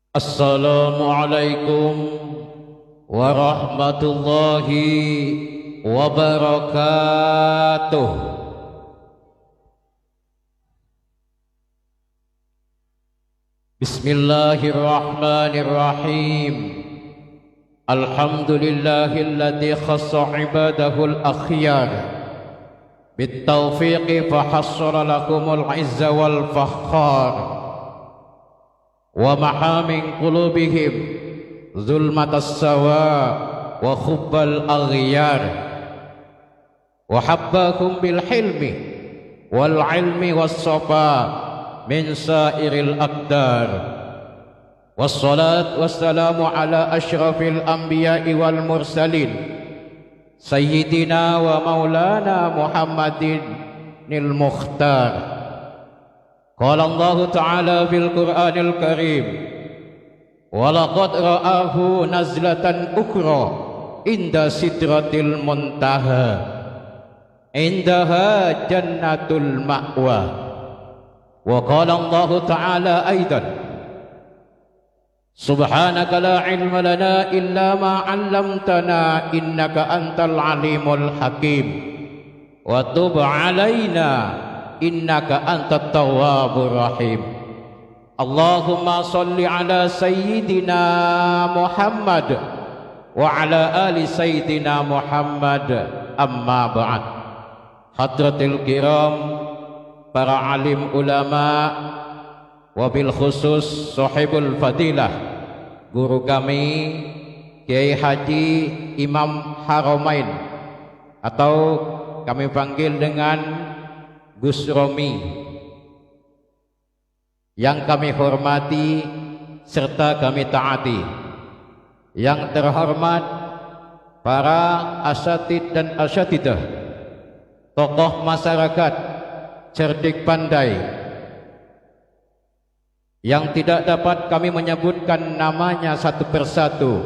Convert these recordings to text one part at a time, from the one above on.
Assalamualaikum warahmatullahi wabarakatuh. Bismillahirrahmanirrahim. Alhamdulillahilladzi khassa ibadahul akhyar bitaufiqi fahassara lakumul izza wal fakhar wa mahamin qulubihim zulmatas sawa wa khubbal aghyar wa habbakum bil hilmi wal ilmi was safa min sairil aqdar. Wassalat wassalamu ala asyrafil anbiya'i wal mursalin sayyidina wa maulana Muhammadin nil mukhtar. Qala Allah Ta'ala fil Qur'anil Karim, wa laqad ra'ahu nazlatan ukhra inda sidratil muntaha indaha jannatul ma'wa. Wa qala Allah Ta'ala aidan, subhanaka la ilma lana illa ma 'allamtana innaka antal alimul hakim wa tub 'alaina innaka antat tawwabur rahim. Allahumma salli ala sayyidina Muhammad wa ala ali sayyidina Muhammad. Amma ba'd. Hadratil kiram, para alim ulama, wabil khusus sahibul fadilah, guru kami Kiai Haji Imam Haramain, atau kami panggil dengan Gus Romi, yang kami hormati serta kami taati, yang terhormat para asatid dan asyatidah, tokoh masyarakat cerdik pandai, yang tidak dapat kami menyebutkan namanya satu persatu,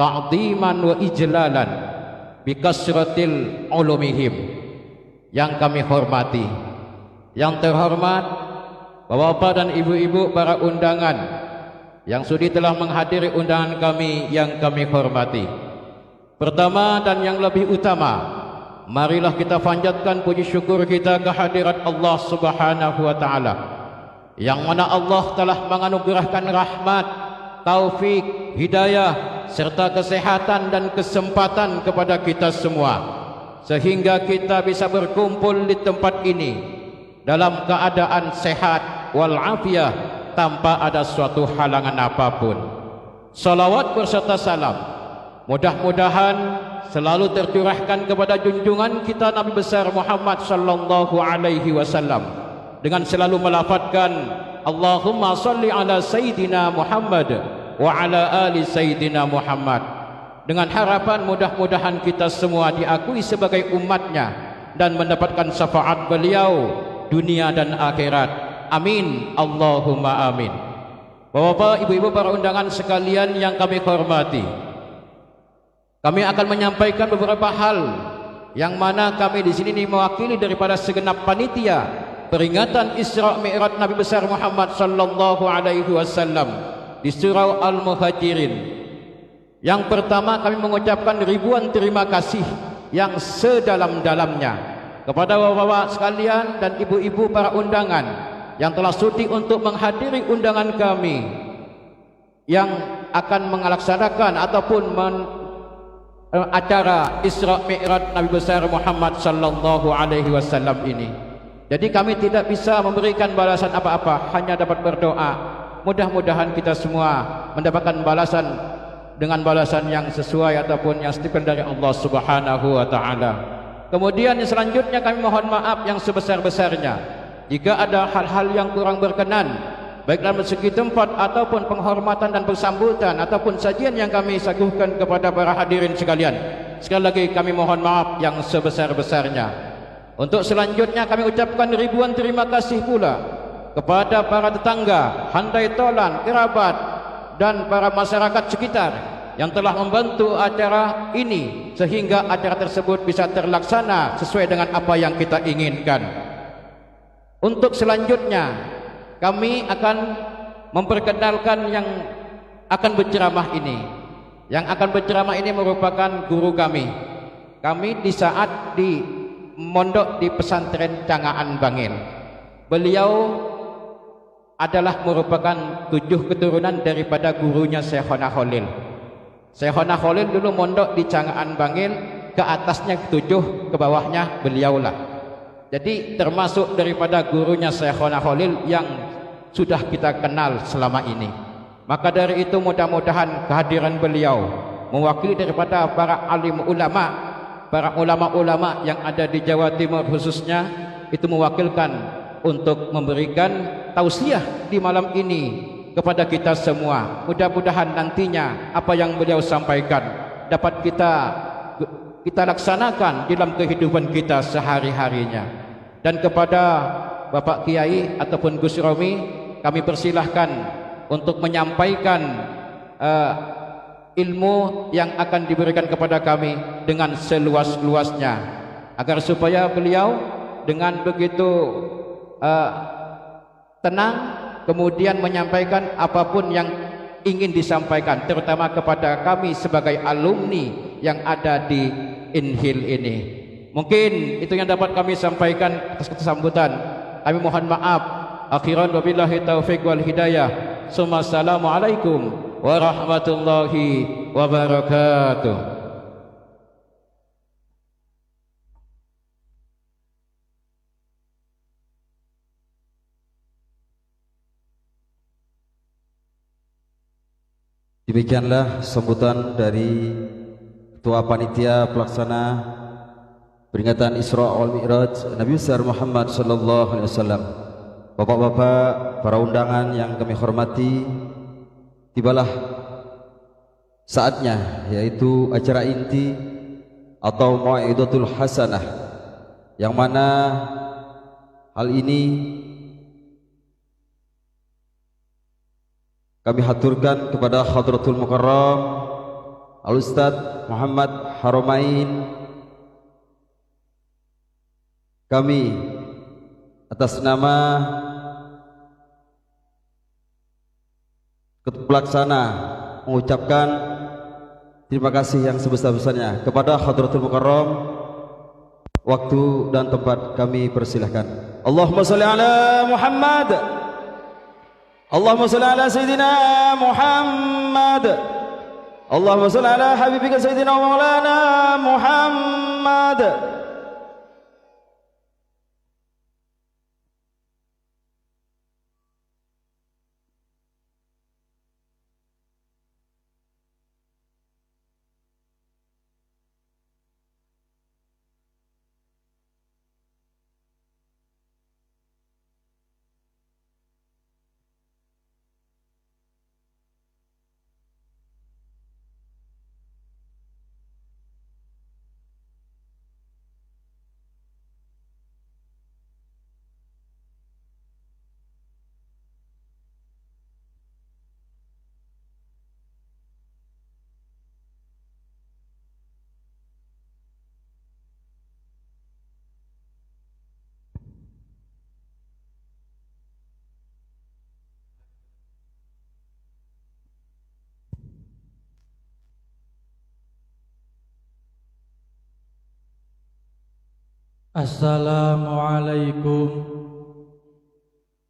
ta'dhiman wa ijlalan bikasratil ulumihim, yang kami hormati, yang terhormat bapak-bapak dan ibu-ibu para undangan yang sudi telah menghadiri undangan kami yang kami hormati. Pertama dan yang lebih utama, marilah kita panjatkan puji syukur kita kehadirat Allah Subhanahu wa taala, yang mana Allah telah menganugerahkan rahmat, taufik, hidayah serta kesehatan dan kesempatan kepada kita semua, sehingga kita bisa berkumpul di tempat ini dalam keadaan sehat walafiat tanpa ada suatu halangan apapun. Salawat berserta salam mudah-mudahan selalu tercurahkan kepada junjungan kita Nabi besar Muhammad sallallahu alaihi wasallam, dengan selalu melafazkan Allahumma salli ala sayyidina Muhammad wa ala ali sayyidina Muhammad, dengan harapan mudah-mudahan kita semua diakui sebagai umatnya dan mendapatkan syafaat beliau dunia dan akhirat. Amin Allahumma amin. Bapak-bapak, ibu-ibu para undangan sekalian yang kami hormati, kami akan menyampaikan beberapa hal yang mana kami di sini mewakili daripada segenap panitia peringatan Isra Mi'raj Nabi besar Muhammad sallallahu alaihi wasallam di surau Al-Muhajirin. Yang pertama, kami mengucapkan ribuan terima kasih yang sedalam-dalamnya kepada bapak-bapak sekalian dan ibu-ibu para undangan yang telah sudi untuk menghadiri undangan kami yang akan melaksanakan ataupun acara Isra Mi'raj Nabi besar Muhammad sallallahu alaihi wasallam ini. Jadi kami tidak bisa memberikan balasan apa-apa, hanya dapat berdoa mudah-mudahan kita semua mendapatkan balasan dengan balasan yang sesuai ataupun yang stipend dari Allah Subhanahu wa taala. Kemudian yang selanjutnya, kami mohon maaf yang sebesar-besarnya jika ada hal-hal yang kurang berkenan, baik dalam segi tempat ataupun penghormatan dan persambutan ataupun sajian yang kami saguhkan kepada para hadirin sekalian. Sekali lagi kami mohon maaf yang sebesar-besarnya. Untuk selanjutnya, kami ucapkan ribuan terima kasih pula kepada para tetangga, handai tolan, kerabat dan para masyarakat sekitar yang telah membantu acara ini sehingga acara tersebut bisa terlaksana sesuai dengan apa yang kita inginkan. Untuk selanjutnya kami akan memperkenalkan yang akan berceramah ini. Yang akan berceramah ini merupakan guru kami. Kami di saat di mondok di pesantren Cangaan Bangil. Beliau adalah merupakan 7 keturunan daripada gurunya Syekhona Khalil. Syekhona Khalil dulu mondok di Cangaan Bangil, ke atasnya 7, ke bawahnya beliaulah. Jadi termasuk daripada gurunya Syekhona Khalil yang sudah kita kenal selama ini. Maka dari itu mudah-mudahan kehadiran beliau mewakili daripada para alim ulama, para ulama-ulama yang ada di Jawa Timur khususnya, itu mewakilkan untuk memberikan tausiah di malam ini kepada kita semua. Mudah-mudahan nantinya apa yang beliau sampaikan dapat kita laksanakan dalam kehidupan kita sehari-harinya. Dan kepada Bapak Kiai ataupun Gus Romi, kami persilahkan untuk menyampaikan ilmu yang akan diberikan kepada kami dengan seluas-luasnya, agar supaya beliau dengan begitu tenang kemudian menyampaikan apapun yang ingin disampaikan, terutama kepada kami sebagai alumni yang ada di Inhil ini. Mungkin itu yang dapat kami sampaikan atas sambutan. Kami mohon maaf. Akhiran wabillahi taufiq wal hidayah. Assalamualaikum warahmatullahi wabarakatuh. Demikianlah sambutan dari Ketua Panitia Pelaksana peringatan Isra wal Mi'raj Nabi besar Muhammad sallallahu alaihi wasallam. Bapak-bapak, para undangan yang kami hormati, tibalah saatnya, yaitu acara inti atau Mau'idatul Hasanah, yang mana hal ini kami haturkan kepada Hadratul Mukarram Al-Ustadz Muhammad Haromain. Kami atas nama Ketua Pelaksana mengucapkan terima kasih yang sebesar-besarnya kepada Hadratul Mukarram. Waktu dan tempat kami persilahkan. Allahumma sholli ala Muhammad. Allahumma sholli ala Sayyidina Muhammad. Allahumma sholli ala Habibika Sayyidina wa Maulana Muhammad. Assalamualaikum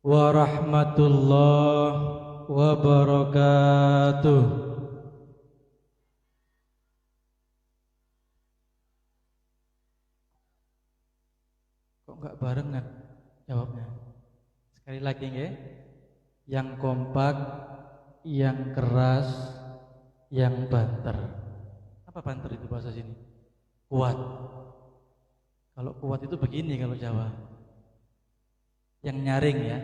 warahmatullahi wabarakatuh. Kok enggak barengan jawabnya? Sekali lagi nggih. Yang kompak, yang keras, yang banter. Apa banter itu bahasa sini? Kuat. Kalau kuat itu begini kalau Jawa. Yang nyaring ya.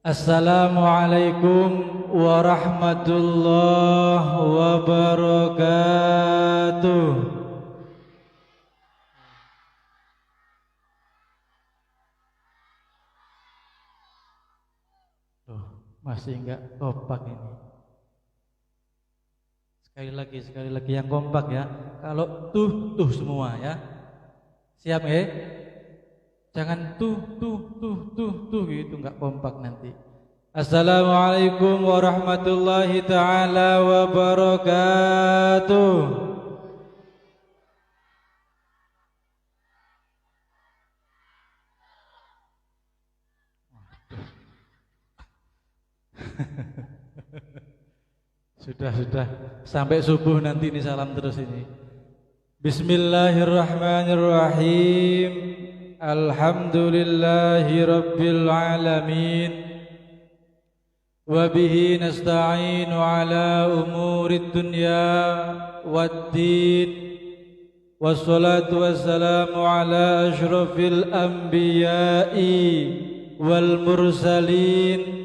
Assalamualaikum warahmatullahi wabarakatuh. Loh, masih enggak kompak ini. Sekali lagi yang kompak ya. Kalau tuh semua ya. Siap ya? Jangan tuh gitu, nggak kompak nanti. Assalamualaikum warahmatullahi taala wabarakatuh. Sudah sampai subuh nanti ini salam terus ini. Bismillahirrahmanirrahim. Alhamdulillahi rabbil alamin. Wa bihi nasta'inu ala umurid dunya waddin. Wassalatu wassalamu ala asyrafil anbiya'i wal mursalin.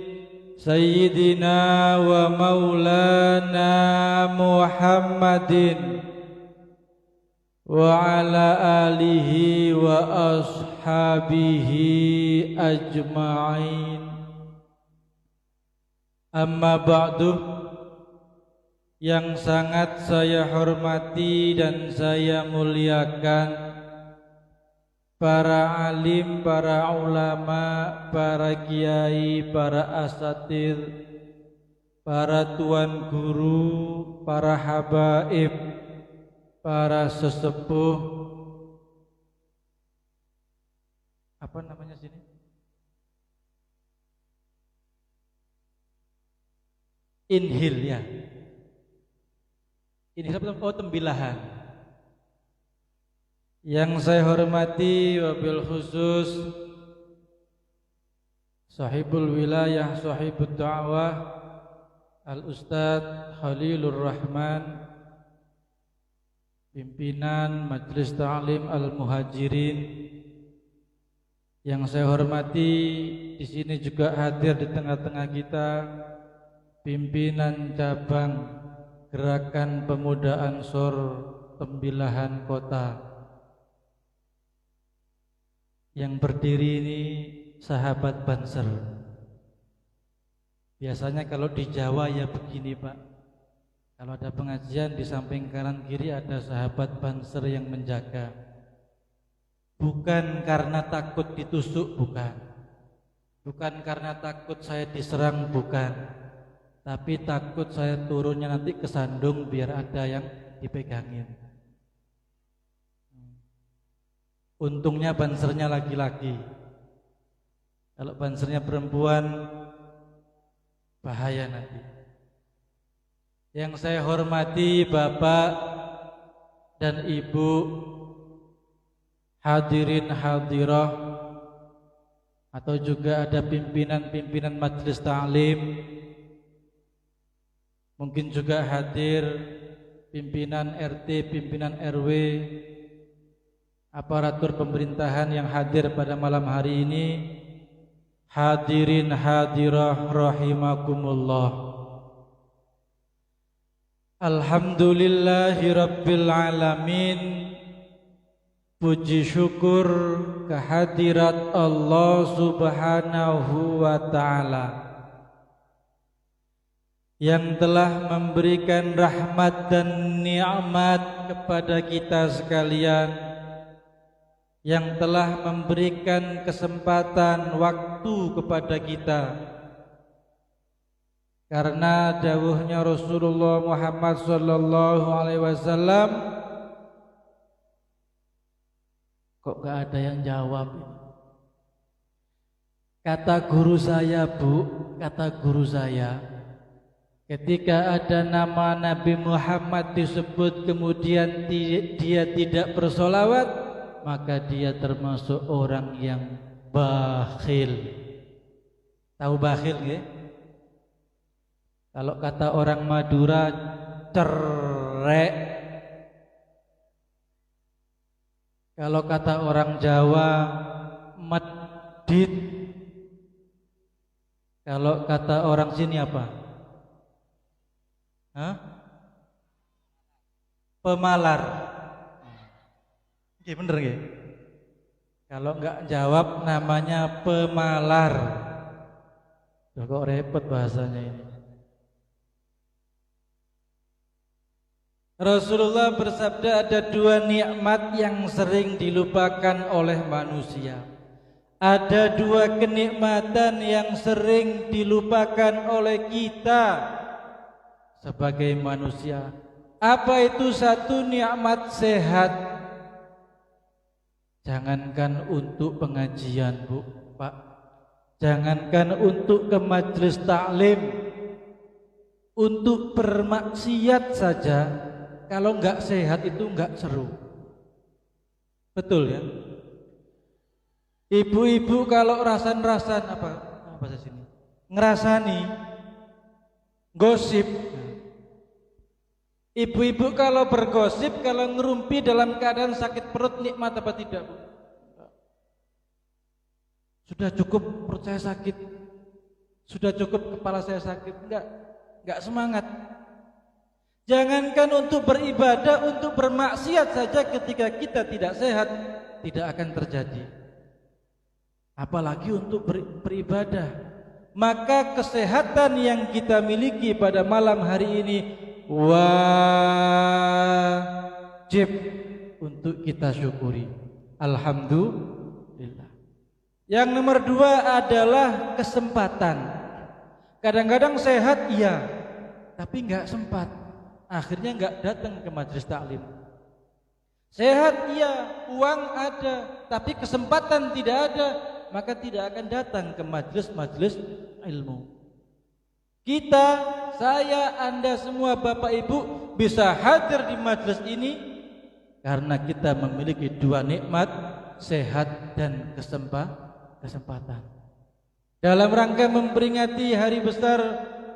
Sayyidina wa maulana Muhammadin wa ala alihi wa ashabihi ajma'in. Amma ba'du, yang sangat saya hormati dan saya muliakan para alim, para ulama, para kiai, para asatidz, para tuan guru, para habaib, para sesepuh, apa namanya sini? Inhil ya. Ini apa? Oh, tembilahan. Yang saya hormati wabil khusus sahibul wilayah, sahibul da'wah, Al-Ustadz Khalilur Rahman, pimpinan Majelis Ta'lim Al-Muhajirin. Yang saya hormati di sini juga hadir di tengah-tengah kita pimpinan cabang Gerakan Pemuda Ansor Tembilahan Kota. Yang berdiri ini sahabat Banser. Biasanya kalau di Jawa ya begini Pak, kalau ada pengajian di samping kanan kiri ada sahabat Banser yang menjaga. Bukan karena takut ditusuk, bukan. Bukan karena takut saya diserang, bukan. Tapi takut saya turunnya nanti kesandung biar ada yang dipegangin. Untungnya bansernya laki-laki. Kalau bansernya perempuan bahaya nanti. Yang saya hormati Bapak dan Ibu, hadirin hadirah, atau juga ada pimpinan-pimpinan majelis ta'lim. Mungkin juga hadir pimpinan RT, pimpinan RW, aparatur pemerintahan yang hadir pada malam hari ini. Hadirin hadirah rahimakumullah. Alhamdulillahi rabbil alamin. Puji syukur kehadirat Allah subhanahu wa ta'ala yang telah memberikan rahmat dan nikmat kepada kita sekalian, yang telah memberikan kesempatan waktu kepada kita. Karena dawuhnya Rasulullah Muhammad sallallahu alaihi wasallam, kok gak ada yang jawab? Kata guru saya, Bu, kata guru saya, ketika ada nama Nabi Muhammad disebut kemudian dia tidak bersolawat, maka dia termasuk orang yang bakhil. Tahu bakhil nggih? Kalau kata orang Madura, cerek. Kalau kata orang Jawa, medit. Kalau kata orang sini apa? Hah? Pemalar. Oke, bener nggih? Kalau enggak jawab namanya pemalar. Loh, kok repot bahasanya ini. Rasulullah bersabda, ada dua nikmat yang sering dilupakan oleh manusia. Ada dua kenikmatan yang sering dilupakan oleh kita sebagai manusia. Apa itu? Satu, nikmat sehat. Jangankan untuk pengajian, Bu, Pak. Jangankan untuk ke majelis taklim, untuk bermaksiat saja, kalau enggak sehat itu enggak seru. Betul ya? Ibu-ibu kalau rasan-rasan apa bahasa sini? Ngerasani gosip. Ibu-ibu kalau bergosip, kalau ngerumpi dalam keadaan sakit perut, nikmat apa tidak, Bu? Sudah cukup perut saya sakit, sudah cukup kepala saya sakit, enggak semangat. Jangankan untuk beribadah, untuk bermaksiat saja ketika kita tidak sehat tidak akan terjadi. Apalagi untuk beribadah. Maka kesehatan yang kita miliki pada malam hari ini wajib untuk kita syukuri. Alhamdulillah. Yang nomor dua adalah kesempatan. Kadang-kadang sehat iya, tapi enggak sempat. Akhirnya enggak datang ke majelis taklim. Sehat iya, uang ada, tapi kesempatan tidak ada, maka tidak akan datang ke majelis-majelis ilmu. Kita, saya, Anda semua Bapak Ibu bisa hadir di majelis ini karena kita memiliki dua nikmat, sehat dan kesempatan. Dalam rangka memperingati hari besar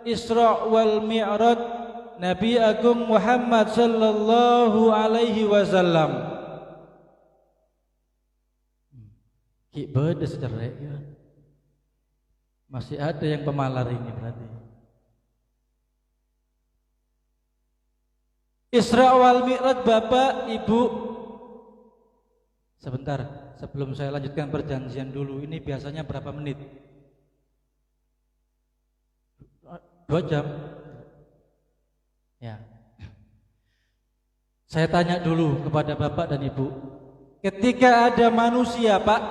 Isra wal Mi'raj Nabi Agung Muhammad sallallahu alaihi wasallam. Ki bedes cerek ya. Masih ada yang pemalar ini berarti. Isra wal Mi'raj Bapak, Ibu. Sebentar, sebelum saya lanjutkan perjanjian dulu, ini biasanya berapa menit? 2 jam. Ya. Saya tanya dulu kepada Bapak dan Ibu. Ketika ada manusia, Pak,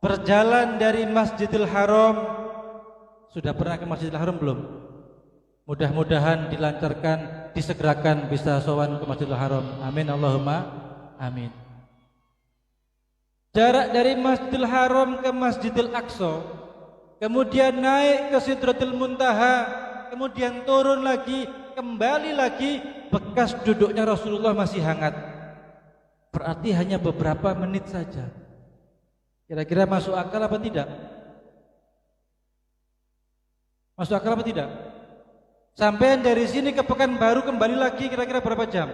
berjalan dari Masjidil Haram, sudah pernah ke Masjidil Haram belum? Mudah-mudahan dilancarkan, disegerakan bisa sowan ke Masjidil Haram. Amin Allahumma amin. Jarak dari Masjidil Haram ke Masjidil Aqsa, kemudian naik ke Sidratul Muntaha, kemudian turun lagi, kembali lagi, bekas duduknya Rasulullah masih hangat. Berarti hanya beberapa menit saja. Kira-kira masuk akal apa tidak? Masuk akal apa tidak? Sampai dari sini ke Pekanbaru kembali lagi kira-kira berapa jam?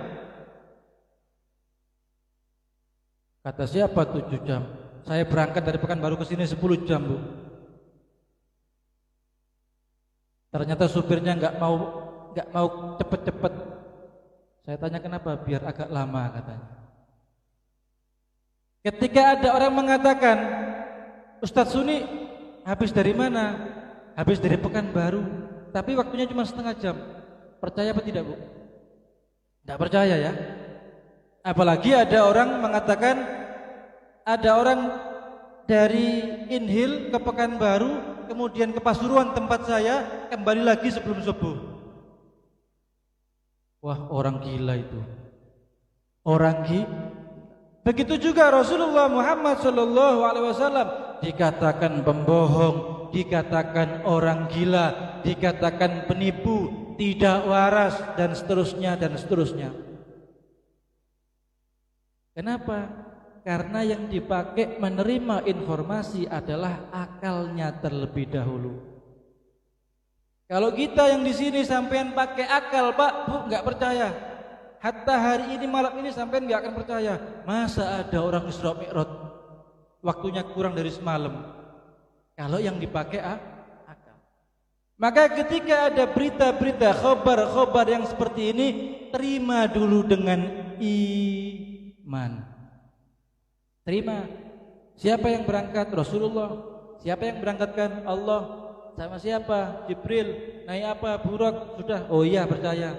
Kata siapa 7 jam? Saya berangkat dari Pekanbaru ke sini 10 jam, Bu. Ternyata supirnya nggak mau cepet-cepet. Saya tanya kenapa? Biar agak lama katanya. Ketika ada orang mengatakan, Ustadz Suni habis dari mana? Habis dari Pekanbaru. Tapi waktunya cuma setengah jam. Percaya apa tidak, Bu? Tidak percaya ya. Apalagi ada orang mengatakan, ada orang dari Inhil ke Pekanbaru, kemudian ke Pasuruan tempat saya, kembali lagi sebelum subuh. Wah, orang gila itu. Orang gila. Begitu juga Rasulullah Muhammad SAW dikatakan pembohong, dikatakan orang gila, dikatakan penipu, tidak waras, dan seterusnya dan seterusnya. Kenapa? Karena yang dipakai menerima informasi adalah akalnya terlebih dahulu. Kalau kita yang di sini sampean pakai akal, Pak, Bu, nggak percaya. Hatta hari ini malam ini sampean nggak akan percaya. Masa ada orang Isra Mi'raj waktunya kurang dari semalam? Kalau yang dipakai akal. Maka ketika ada berita-berita khobar-khobar yang seperti ini, terima dulu dengan iman. Terima. Siapa yang berangkat? Rasulullah. Siapa yang berangkatkan? Allah. Sama siapa? Jibril. Naik apa? Burak. Sudah. Oh iya, percaya.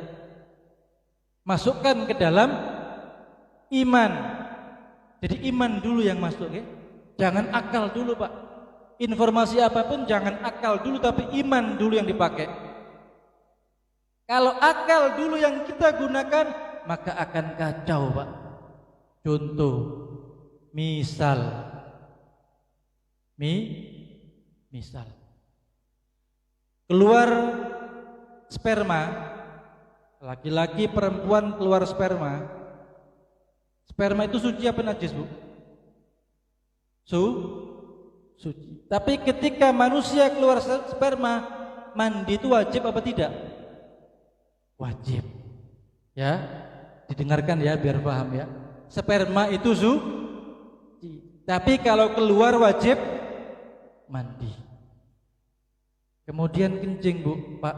Masukkan ke dalam iman. Jadi iman dulu yang masuk, ya? Jangan akal dulu Pak. Informasi apapun jangan akal dulu, tapi iman dulu yang dipakai. Kalau akal dulu yang kita gunakan, maka akan kacau Pak. Contoh, misal keluar sperma, laki-laki perempuan keluar sperma. Sperma itu suci apa najis Bu? Suci. Tapi ketika manusia keluar sperma, mandi itu wajib apa tidak? Wajib. Ya, didengarkan ya biar paham ya. Sperma itu suci. Tapi kalau keluar wajib mandi. Kemudian kencing Bu, Pak.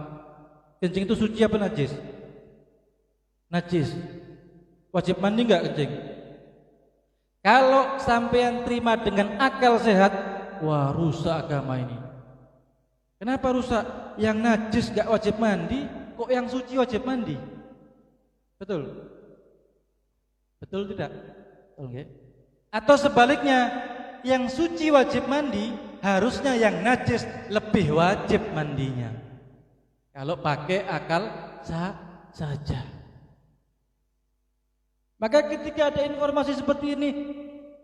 Kencing itu suci apa najis? Najis. Wajib mandi enggak kencing? Kalau sampean terima dengan akal sehat, wah rusak agama ini. Kenapa rusak? Yang najis enggak wajib mandi, kok yang suci wajib mandi? Betul? Betul tidak? Betul nggih? Atau sebaliknya, yang suci wajib mandi, harusnya yang najis lebih wajib mandinya. Kalau pakai akal saja. Maka ketika ada informasi seperti ini,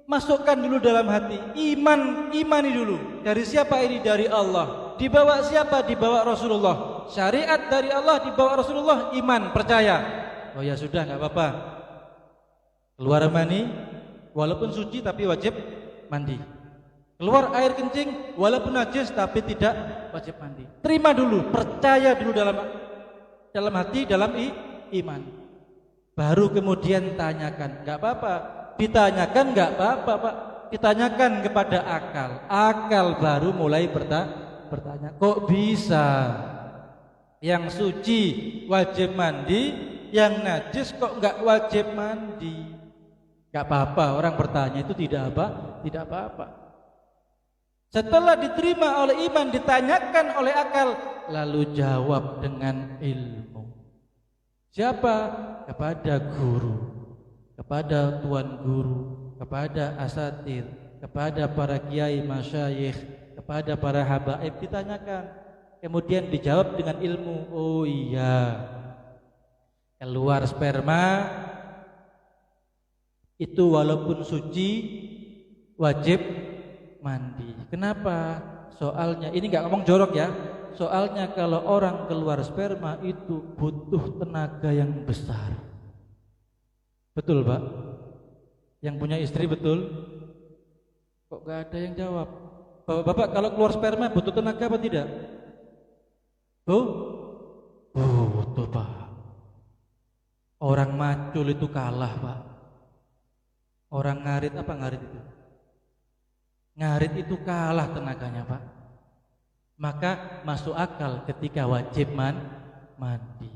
masukkan dulu dalam hati. Imani dulu. Dari siapa ini? Dari Allah. Dibawa siapa? Dibawa Rasulullah. Syariat dari Allah dibawa Rasulullah. Iman, percaya. Oh ya sudah, nggak apa-apa. Keluar mani, walaupun suci tapi wajib mandi. Keluar air kencing, walaupun najis tapi tidak wajib mandi. Terima dulu, percaya dulu dalam hati, dalam iman. Baru kemudian tanyakan, enggak apa-apa. Ditanyakan enggak apa-apa, Pak. Ditanyakan kepada akal. Akal baru mulai bertanya, kok bisa yang suci wajib mandi, yang najis kok enggak wajib mandi? Enggak apa-apa, orang bertanya itu tidak apa-apa. Setelah diterima oleh iman, ditanyakan oleh akal, lalu jawab dengan ilmu. Siapa? Kepada guru, kepada tuan guru, kepada asatir, kepada para kiai masyayikh, kepada para habaib ditanyakan. Kemudian dijawab dengan ilmu. Oh iya, keluar sperma itu walaupun suci wajib mandi. Kenapa? Soalnya ini nggak ngomong jorok ya. Soalnya kalau orang keluar sperma itu butuh tenaga yang besar. Betul Pak? Yang punya istri betul? Kok gak ada yang jawab? Bapak kalau keluar sperma butuh tenaga apa tidak? Butuh Pak. Orang macul itu kalah Pak. Orang ngarit apa ngarit itu? Ngarit itu kalah tenaganya Pak. Maka masuk akal ketika wajib mandi.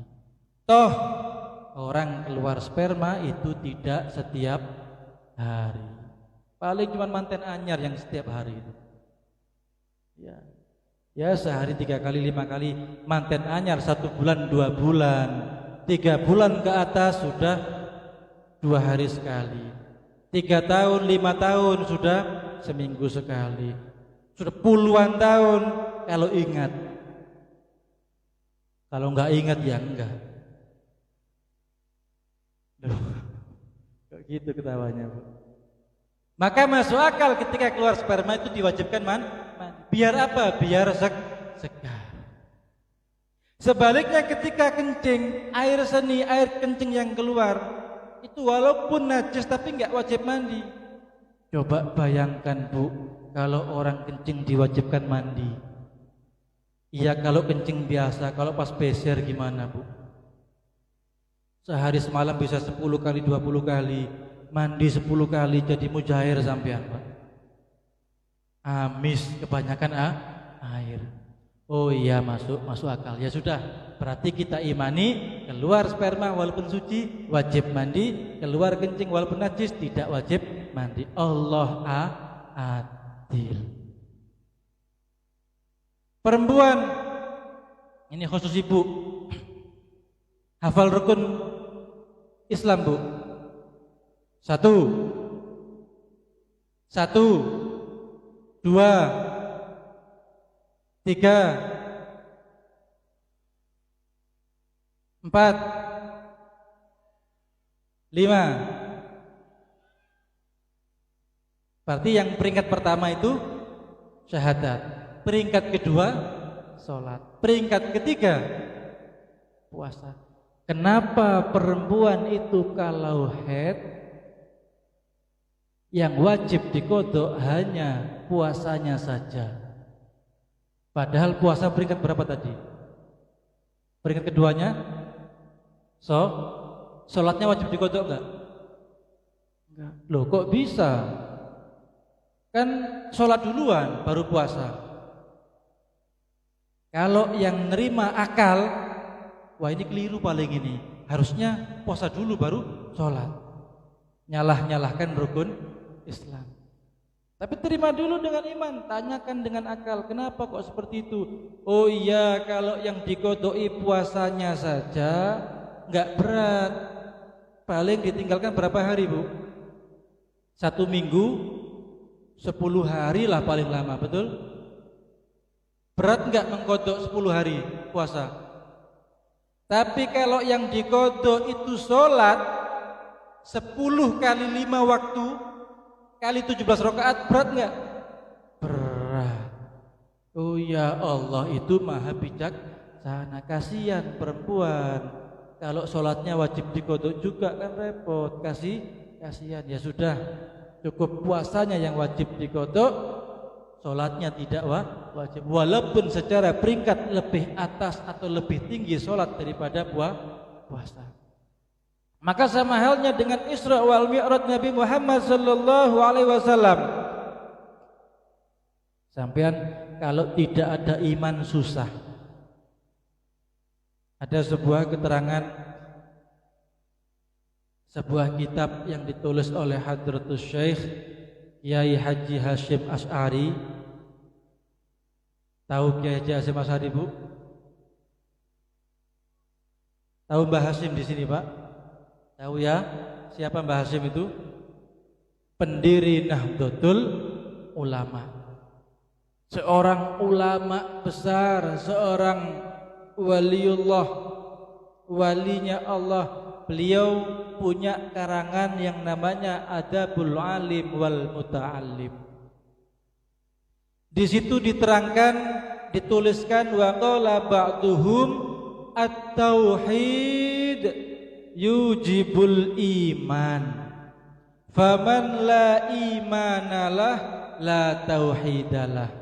Toh orang keluar sperma itu tidak setiap hari. Paling cuma manten anyar yang setiap hari itu. Ya sehari 3 kali 5 kali. Manten anyar 1 bulan 2 bulan 3 bulan ke atas sudah 2 hari sekali. 3 tahun 5 tahun sudah seminggu sekali. Sudah puluhan tahun kalau ingat. Kalau enggak ingat ya enggak. Kok gitu ketawanya Bu? Maka masuk akal ketika keluar sperma itu diwajibkan mandi. Biar apa? Biar segar. Sebaliknya ketika kencing, air seni, air kencing yang keluar itu walaupun najis tapi enggak wajib mandi. Coba bayangkan Bu, kalau orang kencing diwajibkan mandi. Iya kalau kencing biasa, kalau pas beser gimana Bu? Sehari semalam bisa 10 kali 20 kali, mandi 10 kali jadi mujair sampean Pak. Amis kebanyakan air. Oh iya masuk akal. Ya sudah, berarti kita imani keluar sperma walaupun suci wajib mandi, keluar kencing walaupun najis tidak wajib mandi. Allah adil. Perempuan ini khusus ibu, hafal rukun Islam Bu. Satu, 2, 3, 4, 5. Berarti yang peringkat pertama itu syahadat, peringkat kedua sholat, peringkat ketiga puasa. Kenapa perempuan itu kalau haid yang wajib diqodho hanya puasanya saja? Padahal puasa peringkat berapa tadi? Peringkat keduanya sholatnya wajib diqodho enggak? Enggak. Loh kok bisa? Kan sholat duluan baru puasa. Kalau yang nerima akal, wah ini keliru paling ini. Harusnya puasa dulu baru sholat. Nyalah-nyalahkan rukun Islam. Tapi terima dulu dengan iman, tanyakan dengan akal, kenapa kok seperti itu? Oh iya, kalau yang diqodhoi puasanya saja enggak berat. Paling ditinggalkan berapa hari, Bu? 1 minggu, 10 hari lah paling lama, betul? Berat enggak mengqodho 10 hari puasa? Tapi kalau yang diqodho itu sholat 10 kali 5 waktu kali 17 rakaat, berat enggak? Berat. Oh ya Allah, itu maha bijaksana. Kasihan perempuan, kalau sholatnya wajib diqodho juga kan repot. Kasihan. Ya sudah, cukup puasanya yang wajib diqodho, sholatnya tidak wajib. Walaupun secara peringkat lebih atas atau lebih tinggi sholat daripada puasa. Maka sama halnya dengan Isra wal Mi'raj Nabi Muhammad sallallahu alaihi wasallam. Sampean kalau tidak ada iman susah. Ada sebuah keterangan, sebuah kitab yang ditulis oleh Hadratus Syekh Kiai Haji Hasyim Asy'ari. Tahu Kiai Haji Hasyim Asy'ari, Bu? Tahu Mbah Hasyim di sini, Pak? Tahu ya? Siapa Mbah Hasyim itu? Pendiri Nahdlatul Ulama. Seorang ulama besar, seorang waliullah, walinya Allah. Beliau punya karangan yang namanya Adabul Alim wal Muta'allim. Di situ diterangkan, dituliskan wa qala ba'duhum at-tauhid yujibul iman, faman la imanalah la tauhidalah.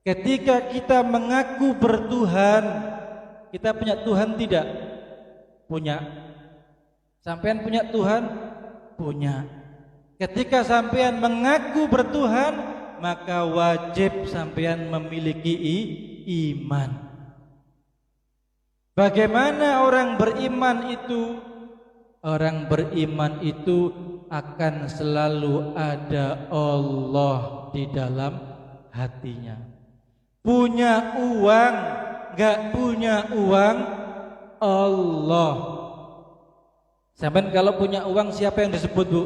Ketika kita mengaku bertuhan, kita punya Tuhan tidak? Punya. Sampean punya Tuhan? Punya. Ketika sampean mengaku bertuhan, maka wajib sampean memiliki iman. Bagaimana orang beriman itu? Orang beriman itu akan selalu ada Allah di dalam hatinya. Punya uang, enggak punya uang, Allah. Sampai kalau punya uang, siapa yang disebut, Bu?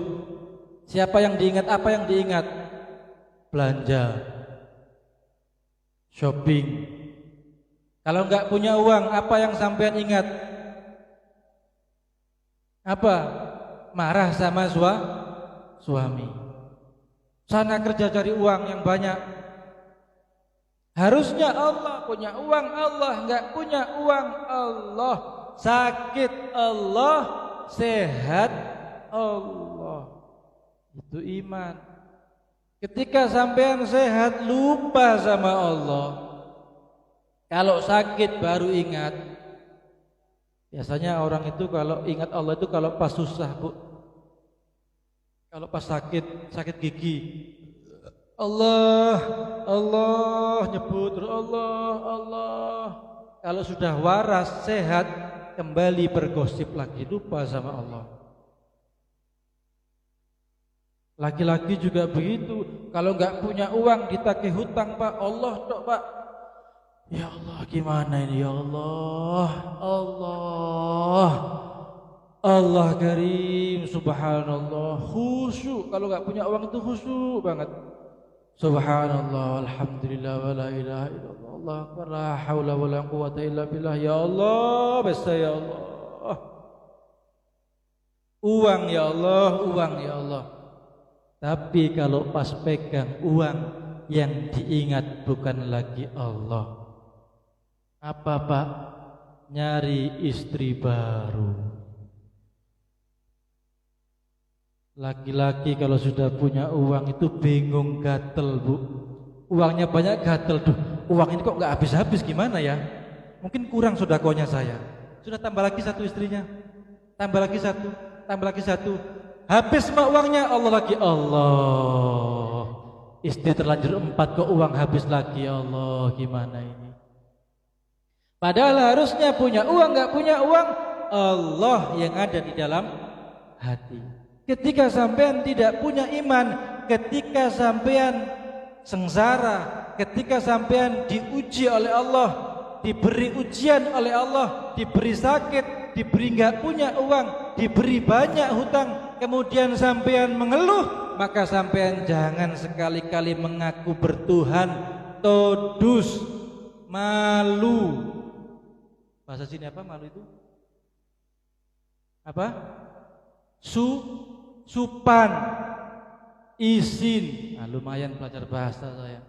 Siapa yang diingat? Apa yang diingat? Belanja, shopping. Kalau enggak punya uang, apa yang sampean ingat? Apa? Marah sama suami. Sana kerja cari uang yang banyak. Harusnya Allah, punya uang Allah, enggak punya uang Allah. Sakit Allah, sehat Allah. Itu iman. Ketika sampean sehat, lupa sama Allah. Kalau sakit baru ingat. Biasanya orang itu kalau ingat Allah itu kalau pas susah, Bu. Kalau pas sakit gigi, Allah, Allah nyebut terus Allah. Kalau sudah waras, sehat, kembali bergosip lagi, lupa sama Allah. Laki-laki juga begitu. Kalau enggak punya uang, ditagih hutang, Pak. Allah, Dok, Pak. Ya Allah, gimana ini ya Allah? Allah Karim, subhanallah. Khusyuk. Kalau enggak punya uang itu khusyuk banget. Subhanallah, alhamdulillah, wa la ilaha illallah, Allah akbar, la haula wa la quwata illa billah. Ya Allah, besta ya Allah. Uang ya Allah, uang ya Allah. Tapi kalau pas pegang uang, yang diingat bukan lagi Allah. Apa Pak? Nyari istri baru. Laki-laki kalau sudah punya uang itu bingung, gatel Bu. Uangnya banyak, gatel. Duh, uang ini kok nggak habis-habis, gimana ya? Mungkin kurang sedekahnya saya. Sudah tambah lagi satu istrinya, tambah lagi satu, tambah lagi satu. Habis semua uangnya, Allah lagi, Allah. Istri terlanjur 4 kok uang habis lagi, Allah, gimana ini? Padahal harusnya punya uang, nggak punya uang, Allah yang ada di dalam hati. Ketika sampean tidak punya iman, ketika sampean sengsara, ketika sampean diuji oleh Allah, diberi ujian oleh Allah, diberi sakit, diberi nggak punya uang, diberi banyak hutang, kemudian sampean mengeluh, maka sampean jangan sekali-kali mengaku bertuhan, todus, malu. Bahasa sini apa malu itu? Apa? Supan, izin. Nah, lumayan belajar bahasa saya.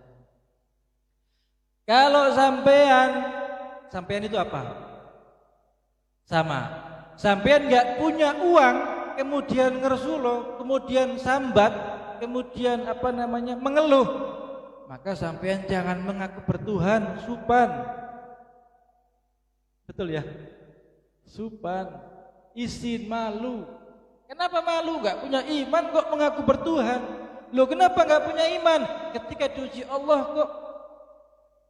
Kalau sampean itu apa? Sama. Sampean nggak punya uang, kemudian ngersulo, kemudian sambat, kemudian mengeluh, maka sampean jangan mengaku bertuhan, supan. Betul ya? Supan, izin, malu. Kenapa malu? Gak punya iman kok mengaku bertuhan. Loh, kenapa gak punya iman? Ketika diuji Allah kok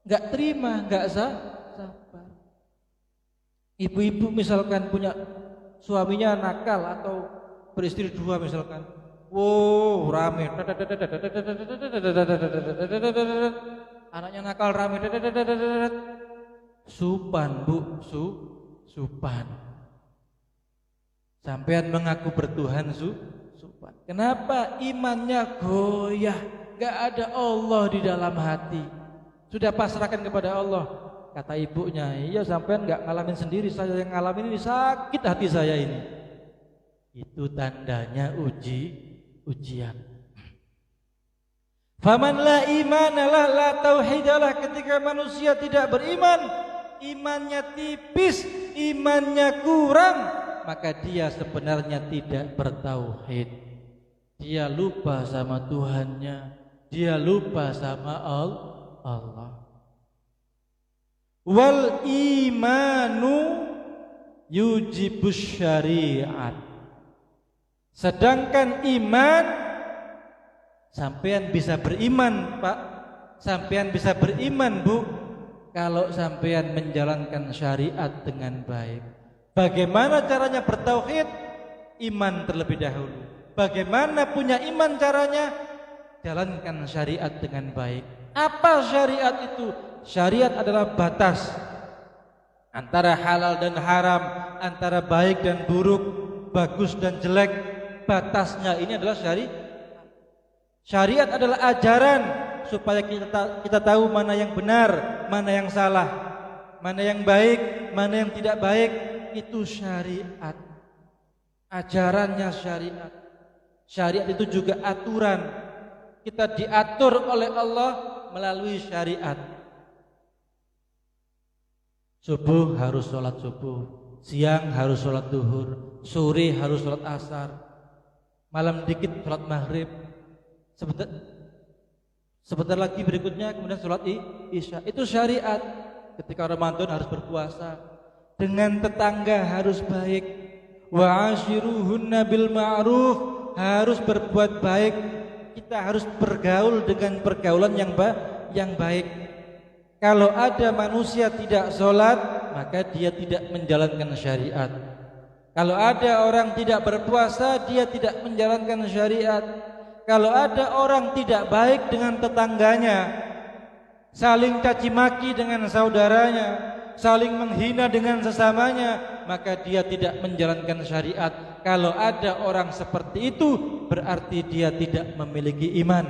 gak terima, gak sabar. Ibu-ibu misalkan punya suaminya nakal atau beristri 2 misalkan. Wow, rame. Anaknya nakal, rame. Supan Bu, supan. Sampean mengaku bertuhan supan. Kenapa imannya goyah? Gak ada Allah di dalam hati. Sudah pasrahkan kepada Allah. Kata ibunya, iya sampean gak ngalamin sendiri, saya yang ngalamin ini, sakit hati saya ini. Itu tandanya ujian. Faman la imanalah la tauhidalah. Ketika manusia tidak beriman, imannya tipis, imannya kurang, maka dia sebenarnya tidak bertauhid. Dia lupa sama Tuhannya, dia lupa sama Allah. Wal imanu yujibus syariat. Sedangkan iman, sampean bisa beriman Pak, sampean bisa beriman Bu, kalau sampean menjalankan syariat dengan baik. Bagaimana caranya bertauhid? Iman terlebih dahulu. Bagaimana punya iman caranya? Jalankan syariat dengan baik. Apa syariat itu? Syariat adalah batas antara halal dan haram, antara baik dan buruk, bagus dan jelek. Batasnya ini adalah syariat. Syariat adalah ajaran supaya kita tahu mana yang benar, mana yang salah, mana yang baik, mana yang tidak baik. Itu syariat. Ajarannya syariat. Syariat itu juga aturan. Kita diatur oleh Allah melalui syariat. Subuh harus sholat subuh, siang harus sholat duhur, sore harus sholat asar, malam dikit sholat maghrib, sebentar lagi berikutnya kemudian sholat isya. Itu syariat. Ketika Ramadan harus berpuasa, dengan tetangga harus baik, wa ashiruhunna bil ma'ruf, harus berbuat baik. Kita harus bergaul dengan pergaulan yang baik. Kalau ada manusia tidak sholat, maka dia tidak menjalankan syariat. Kalau ada orang tidak berpuasa, dia tidak menjalankan syariat. Kalau ada orang tidak baik dengan tetangganya, saling caci maki dengan saudaranya, saling menghina dengan sesamanya, maka dia tidak menjalankan syariat. Kalau ada orang seperti itu, berarti dia tidak memiliki iman.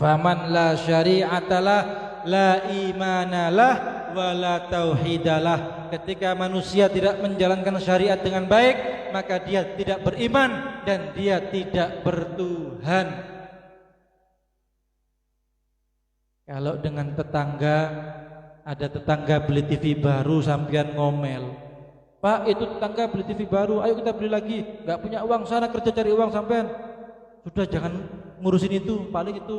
Faman la syari'atalah la imanalah wa la tauhidalah. Ketika manusia tidak menjalankan syariat dengan baik, maka dia tidak beriman dan dia tidak bertuhan. Kalau dengan tetangga, ada tetangga beli TV baru, sampean ngomel, Pak, itu tetangga beli TV baru, ayo kita beli lagi. Gak punya uang, sana kerja cari uang sampean. Sudah, jangan ngurusin itu, paling itu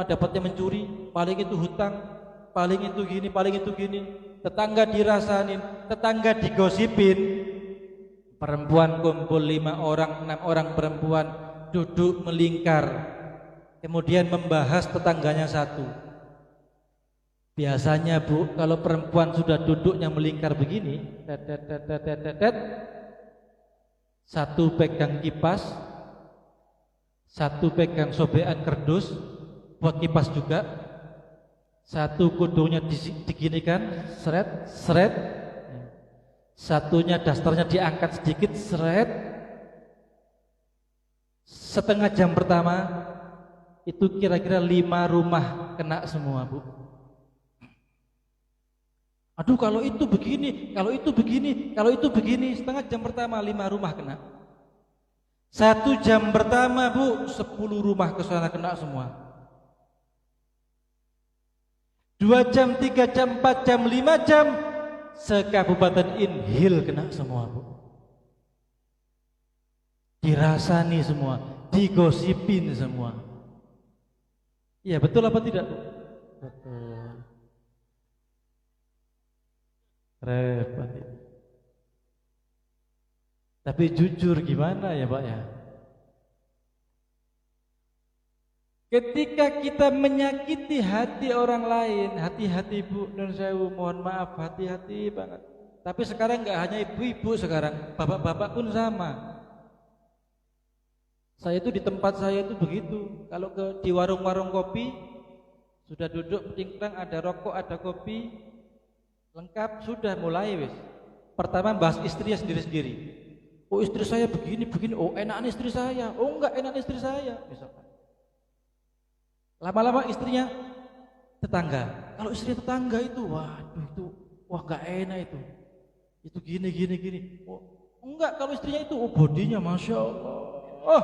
dapatnya mencuri, paling itu hutang, paling itu gini, paling itu gini. Tetangga dirasanin, tetangga digosipin. Perempuan kumpul 5 orang, 6 orang perempuan duduk melingkar, kemudian membahas tetangganya satu. Biasanya Bu, kalau perempuan sudah duduknya melingkar begini, satu pegang kipas, satu pegang sobekan kerdus buat kipas juga, satu kudungnya diginikan, seret, seret, satunya dasternya diangkat sedikit, seret. Setengah jam pertama itu kira-kira 5 rumah kena semua Bu. Aduh, kalau itu begini, kalau itu begini, kalau itu begini. Setengah jam pertama 5 rumah kena. 1 jam pertama Bu, 10 rumah ke sana kena semua. 2 jam, 3 jam, 4 jam, 5 jam, sekabupaten Inhil kena semua Bu. Dirasani semua, digosipin semua. Iya, betul apa tidak Bu? Betul. Repot. Tapi jujur gimana ya Pak ya? Ketika kita menyakiti hati orang lain, hati-hati Bu, dan saya mohon maaf, hati-hati banget. Tapi sekarang nggak hanya ibu-ibu, sekarang bapak-bapak pun sama. Saya itu di tempat saya itu begitu. Kalau di warung-warung kopi, sudah duduk cingkrang, ada rokok, ada kopi, lengkap, sudah mulai wis. Pertama bahas istrinya sendiri-sendiri. Oh, istri saya begini, begini. Oh, enakan istri saya. Oh, enggak enakan istri saya, misalkan. Lama-lama istrinya tetangga. Kalau istri tetangga itu, waduh itu, wah enggak enak itu. Itu gini, gini, gini. Oh, enggak, kalau istrinya itu, oh bodinya Masya Allah. Oh.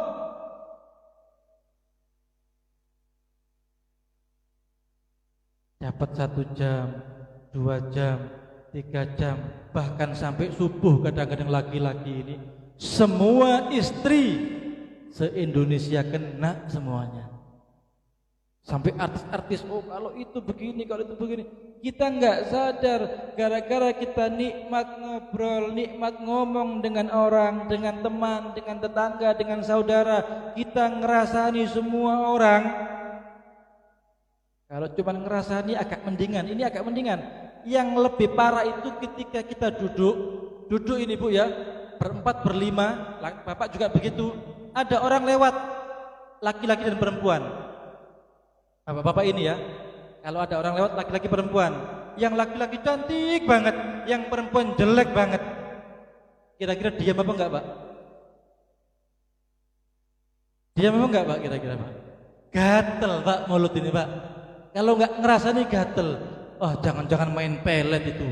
Dapat 1 jam, 2 jam, 3 jam, bahkan sampai subuh kadang-kadang laki-laki ini. Semua istri se-Indonesia kena semuanya. Sampai artis-artis, oh kalau itu begini, kalau itu begini. Kita nggak sadar, gara-gara kita nikmat ngobrol, nikmat ngomong dengan orang, dengan teman, dengan tetangga, dengan saudara, kita ngerasani semua orang. Kalau cuma ngerasani agak mendingan, ini agak mendingan. Yang lebih parah itu ketika kita duduk ini Bu ya, berempat, berlima, Bapak juga begitu. Ada orang lewat, laki-laki dan perempuan. Bapak-bapak ini ya, kalau ada orang lewat laki-laki perempuan, yang laki-laki cantik banget, yang perempuan jelek banget, kira-kira diam apa enggak Pak? Diam apa enggak Pak kira-kira Pak? Gatel Pak mulut ini Pak. Kalau enggak ngerasa nih gatel, oh jangan-jangan main pelet itu.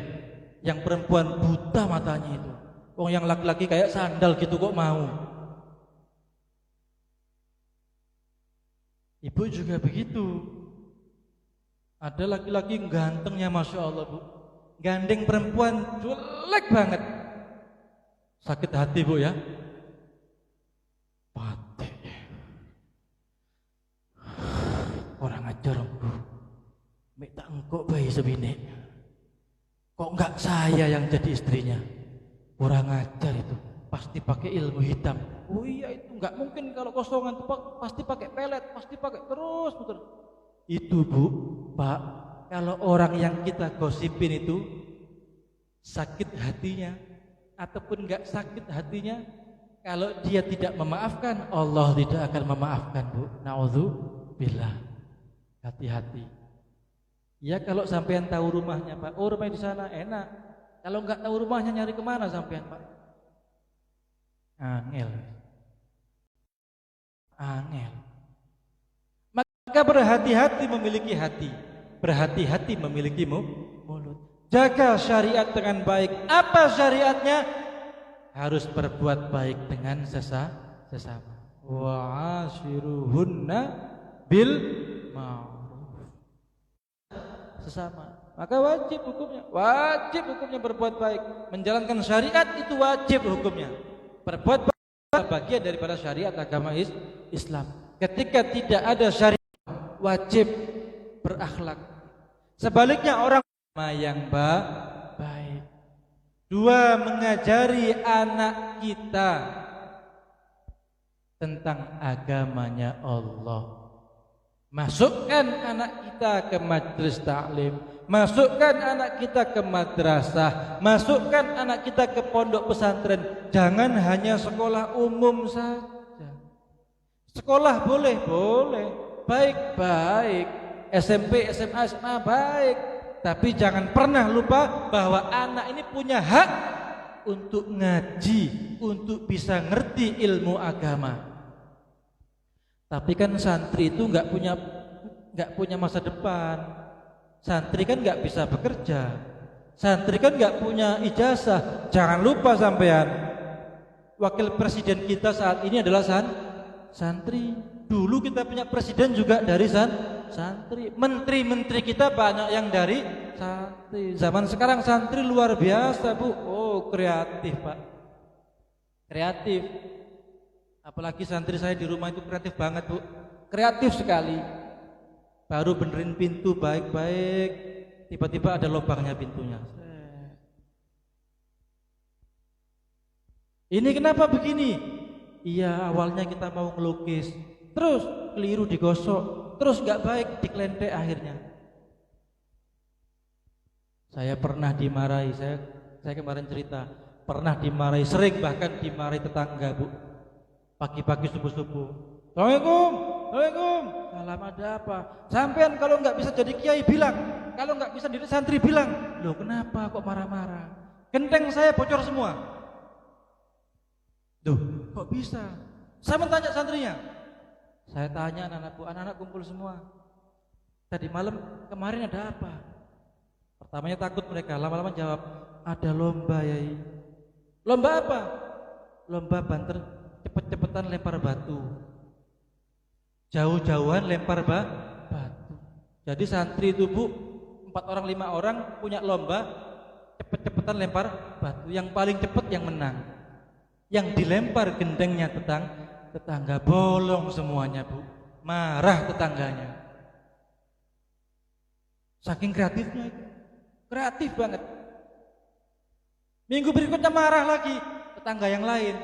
Yang perempuan buta matanya itu. Oh yang laki-laki kayak sandal gitu kok mau. Ibu juga begitu. Ada laki-laki gantengnya Masya Allah Bu, gandeng perempuan jelek banget. Sakit hati Bu ya. Pate. Orang ajar Bu, minta engkau bayi sebini. Kok enggak saya yang jadi istrinya? Kurang ajar itu, pasti pakai ilmu hitam. Oh iya itu enggak mungkin, kalau kosongan itu pasti pakai pelet, pasti pakai terus putar. Itu Bu, Pak, kalau orang yang kita gosipin itu sakit hatinya ataupun enggak sakit hatinya, kalau dia tidak memaafkan, Allah tidak akan memaafkan Bu. Na'udzubillah. Hati-hati. Ya kalau sampean tahu rumahnya Pak, oh rumahnya di sana enak. Kalau enggak tahu rumahnya nyari kemana sampean Pak? Angel. Angel. Maka Maka berhati-hati memiliki hati, berhati-hati memiliki mulut. Jaga syariat dengan baik. Apa syariatnya? Harus berbuat baik dengan sesama. Wa ashiruhunna bil ma'ruf. Sesama. Maka wajib hukumnya berbuat baik. Menjalankan syariat itu wajib hukumnya. Berbuat baik bagian daripada syariat agama Islam. Ketika tidak ada syariat, wajib berakhlak. Sebaliknya orang yang baik. Dua, mengajari anak kita tentang agamanya Allah. Masukkan anak kita ke majelis taklim, masukkan anak kita ke madrasah, masukkan anak kita ke pondok pesantren. Jangan hanya sekolah umum saja. Sekolah boleh, baik-baik, SMP, SMA, SMA baik. Tapi jangan pernah lupa bahwa anak ini punya hak untuk ngaji, untuk bisa ngerti ilmu agama. Tapi kan santri itu nggak punya masa depan. Santri kan nggak bisa bekerja. Santri kan nggak punya ijazah. Jangan lupa sampean, wakil presiden kita saat ini adalah santri. Dulu kita punya presiden juga dari santri. Menteri-menteri kita banyak yang dari santri. Zaman sekarang santri luar biasa, Bu. Oh, kreatif, Pak. Kreatif. Apalagi santri saya di rumah itu kreatif banget, Bu. Kreatif sekali. Baru benerin pintu baik-baik, tiba-tiba ada lubangnya pintunya. Ini kenapa begini? Iya, awalnya kita mau ngelukis, terus keliru digosok, terus gak baik diklentek akhirnya. Saya pernah dimarahi, saya kemarin cerita, pernah dimarahi, sering bahkan dimarahi tetangga, Bu. Pagi-pagi subuh-subuh, Assalamualaikum. Salam, ada apa? Sampean kalau nggak bisa jadi kiai bilang, kalau nggak bisa jadi santri bilang. Loh, kenapa kok marah-marah? Genteng saya bocor semua. Duh, kok bisa? Saya bertanya santrinya. Saya tanya anak-anak kumpul semua. Tadi malam kemarin ada apa? Pertamanya takut mereka, lama-lama jawab, ada lomba, Yai. Lomba apa? Lomba banter, cepet-cepetan lempar batu. Jauh-jauhan lempar batu. Jadi santri itu, Bu, 4 orang 5 orang punya lomba cepet-cepetan lempar batu. Yang paling cepet yang menang. Yang dilempar gendengnya tetangga, bolong semuanya, Bu. Marah tetangganya. Saking kreatifnya itu. Kreatif banget. Minggu berikutnya marah lagi tetangga yang lain.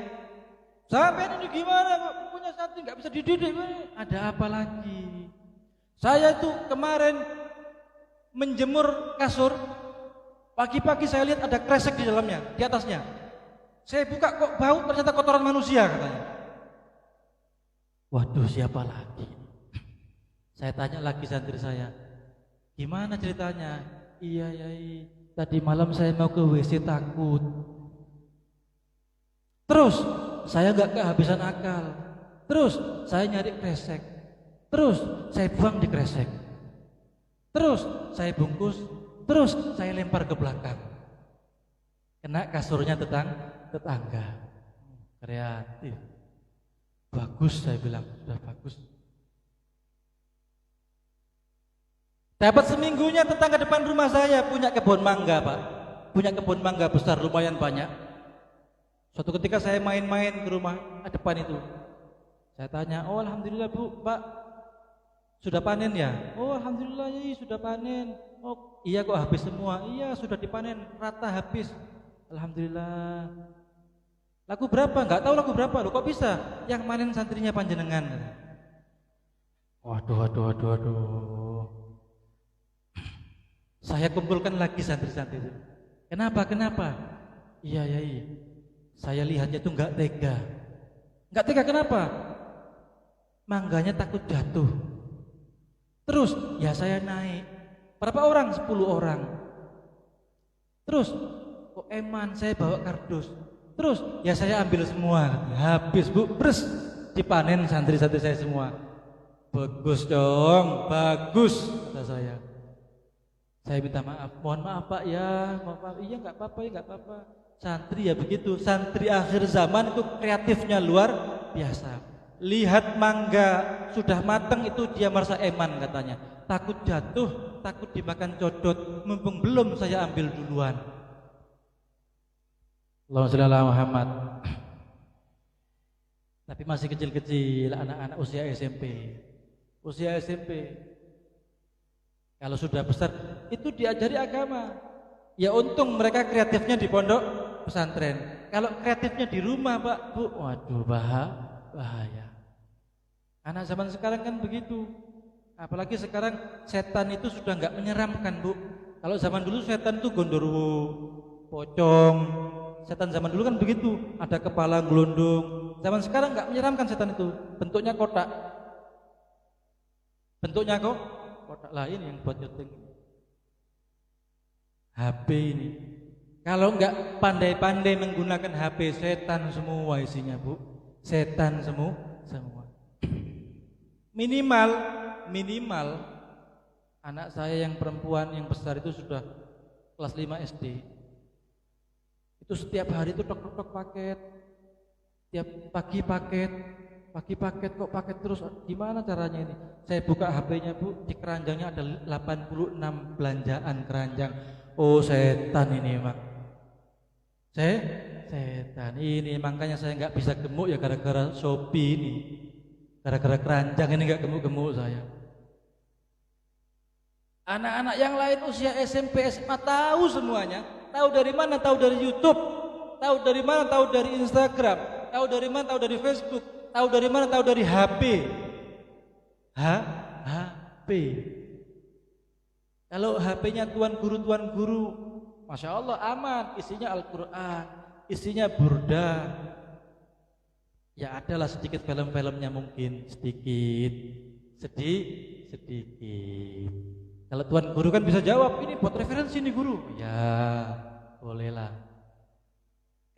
Sampai ini gimana, Bu? Punya santri nggak bisa dididik. Ada apa lagi? Saya itu kemarin menjemur kasur. Pagi-pagi saya lihat ada kresek di dalamnya, di atasnya. Saya buka, kok bau, ternyata kotoran manusia katanya. Waduh, siapa lagi? Saya tanya lagi santri saya, gimana ceritanya? Iya, Yai, tadi malam saya mau ke WC takut. Terus saya gak kehabisan akal. Terus saya nyari kresek. Terus saya buang di kresek. Terus saya bungkus. Terus saya lempar ke belakang. Kena kasurnya tetangga. Kreatif. Bagus, saya bilang, sudah bagus. Dapat seminggunya tetangga depan rumah saya punya kebun mangga, Pak. Punya kebun mangga besar, lumayan banyak. Suatu ketika saya main-main ke rumah depan itu. Saya tanya, oh alhamdulillah, Bu, Pak, sudah panen ya? Oh alhamdulillah, ya, sudah panen. Oh iya, kok habis semua? Iya, sudah dipanen, rata habis. Alhamdulillah. Laku berapa? Enggak tahu laku berapa loh, kok bisa? Yang manen santrinya panjenengan. Waduh. Saya kumpulkan lagi santri-santri itu. Kenapa? Iya, Yai. Saya lihatnya itu enggak tega. Enggak tega kenapa? Mangganya takut jatuh. Terus ya saya naik. Berapa orang? 10 orang. Terus kok eman, saya bawa kardus. Terus ya saya ambil semua. Habis, Bu, bres, dipanen santri-santri saya semua. Bagus dong, bagus kata saya. Saya minta maaf, mohon maaf Pak ya, mohon maaf. Iya nggak apa-apa, ya nggak apa-apa. Santri ya begitu, santri akhir zaman itu kreatifnya luar biasa. Lihat mangga sudah matang itu dia merasa eman katanya. Takut jatuh, takut dimakan codot, mumpung belum saya ambil duluan. Allahumma sholli ala Muhammad. Tapi masih kecil-kecil, anak-anak usia SMP. Usia SMP. Kalau sudah besar itu diajari agama. Ya untung mereka kreatifnya di pondok pesantren. Kalau kreatifnya di rumah Pak, Bu, waduh bahaya. Anak zaman sekarang kan begitu. Apalagi sekarang setan itu sudah nggak menyeramkan Bu. Kalau zaman dulu setan itu gondorwo, pocong. Setan zaman dulu kan begitu, ada kepala gelondong. Zaman sekarang nggak menyeramkan setan itu, bentuknya kotak. Bentuknya kok kotak lain yang buat nyuting. HP ini. Kalau nggak pandai-pandai menggunakan HP, setan semua isinya Bu. Setan semua. Minimal anak saya yang perempuan yang besar itu sudah kelas 5 SD. Itu setiap hari itu tok paket. Tiap pagi paket kok paket terus. Gimana caranya ini? Saya buka HP-nya Bu, di keranjangnya ada 86 belanjaan keranjang. Oh setan ini Mak. Setan ini, makanya saya nggak bisa gemuk ya gara-gara Shopee ini. Gara-gara keranjang ini nggak gemuk-gemuk saya. Anak-anak yang lain usia SMP, SMA tahu semuanya. Tahu dari mana? Tahu dari YouTube. Tahu dari mana? Tahu dari Instagram. Tahu dari mana? Tahu dari Facebook. Tahu dari mana? Tahu dari HP. HP. Kalau HP-nya tuan guru, Masya Allah aman. Isinya Al-Quran, isinya burda. Ya adalah sedikit film-filmnya mungkin, sedikit. Kalau tuan guru kan bisa jawab, ini buat referensi nih guru. Ya, bolehlah.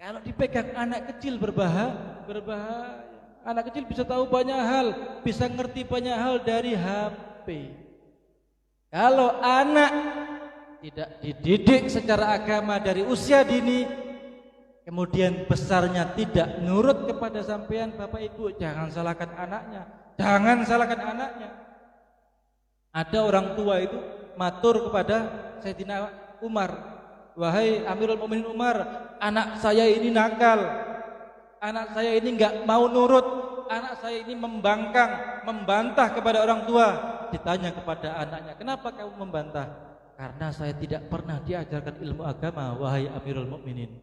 Kalau dipegang anak kecil berbahaya. Anak kecil bisa tahu banyak hal, bisa ngerti banyak hal dari HP. Kalau anak tidak dididik secara agama dari usia dini, kemudian besarnya tidak nurut kepada sampean Bapak Ibu, jangan salahkan anaknya. Ada orang tua itu matur kepada Sayyidina Umar, wahai Amirul Mukminin Umar, anak saya ini nakal, anak saya ini enggak mau nurut, anak saya ini membantah kepada orang tua. Ditanya kepada anaknya, kenapa kamu membantah? Karena saya tidak pernah diajarkan ilmu agama, wahai Amirul Mukminin.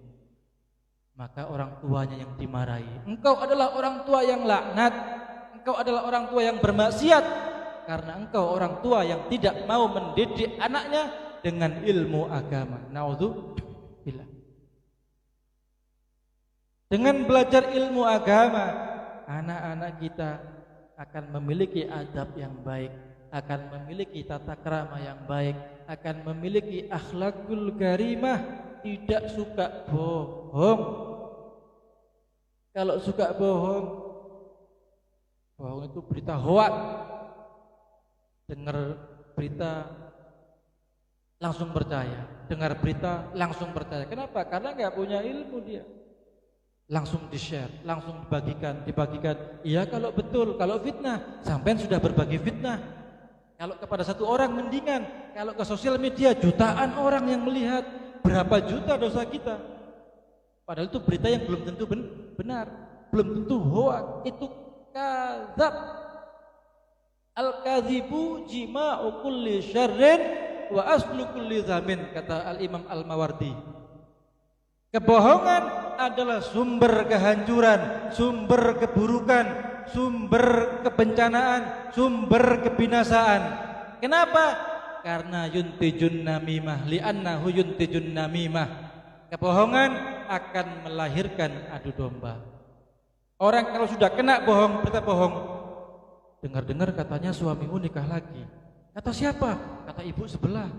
Maka orang tuanya yang dimarahi, engkau adalah orang tua yang laknat, engkau adalah orang tua yang bermaksiat, karena engkau orang tua yang tidak mau mendidik anaknya dengan ilmu agama. Naudzubillah. Dengan belajar ilmu agama, anak-anak kita akan memiliki adab yang baik, akan memiliki tata krama yang baik, akan memiliki akhlakul karimah, tidak suka bohong. Kalau suka bohong itu berita hoak. Dengar berita langsung percaya, dengar berita langsung percaya. Kenapa? Karena nggak punya ilmu dia. Langsung di-share, langsung dibagikan. Iya kalau betul, kalau fitnah, sampean sudah berbagi fitnah. Kalau kepada satu orang mendingan, kalau ke sosial media jutaan orang yang melihat, berapa juta dosa kita. Padahal itu berita yang belum tentu benar, belum tentu hoak, itu kadzab. Al-kadzibu jima'u kulli syarrin wa aslu kulli zamin, kata Al-Imam Al-Mawardi. Kebohongan adalah sumber kehancuran, sumber keburukan, sumber kebencanaan, sumber kebinasaan. Kenapa? Karena yuntijun namimah, li'annahu yuntijun namimah. Kebohongan akan melahirkan adu domba. Orang kalau sudah kena bohong, berita bohong, dengar-dengar katanya suamimu nikah lagi. Kata siapa? Kata ibu sebelah.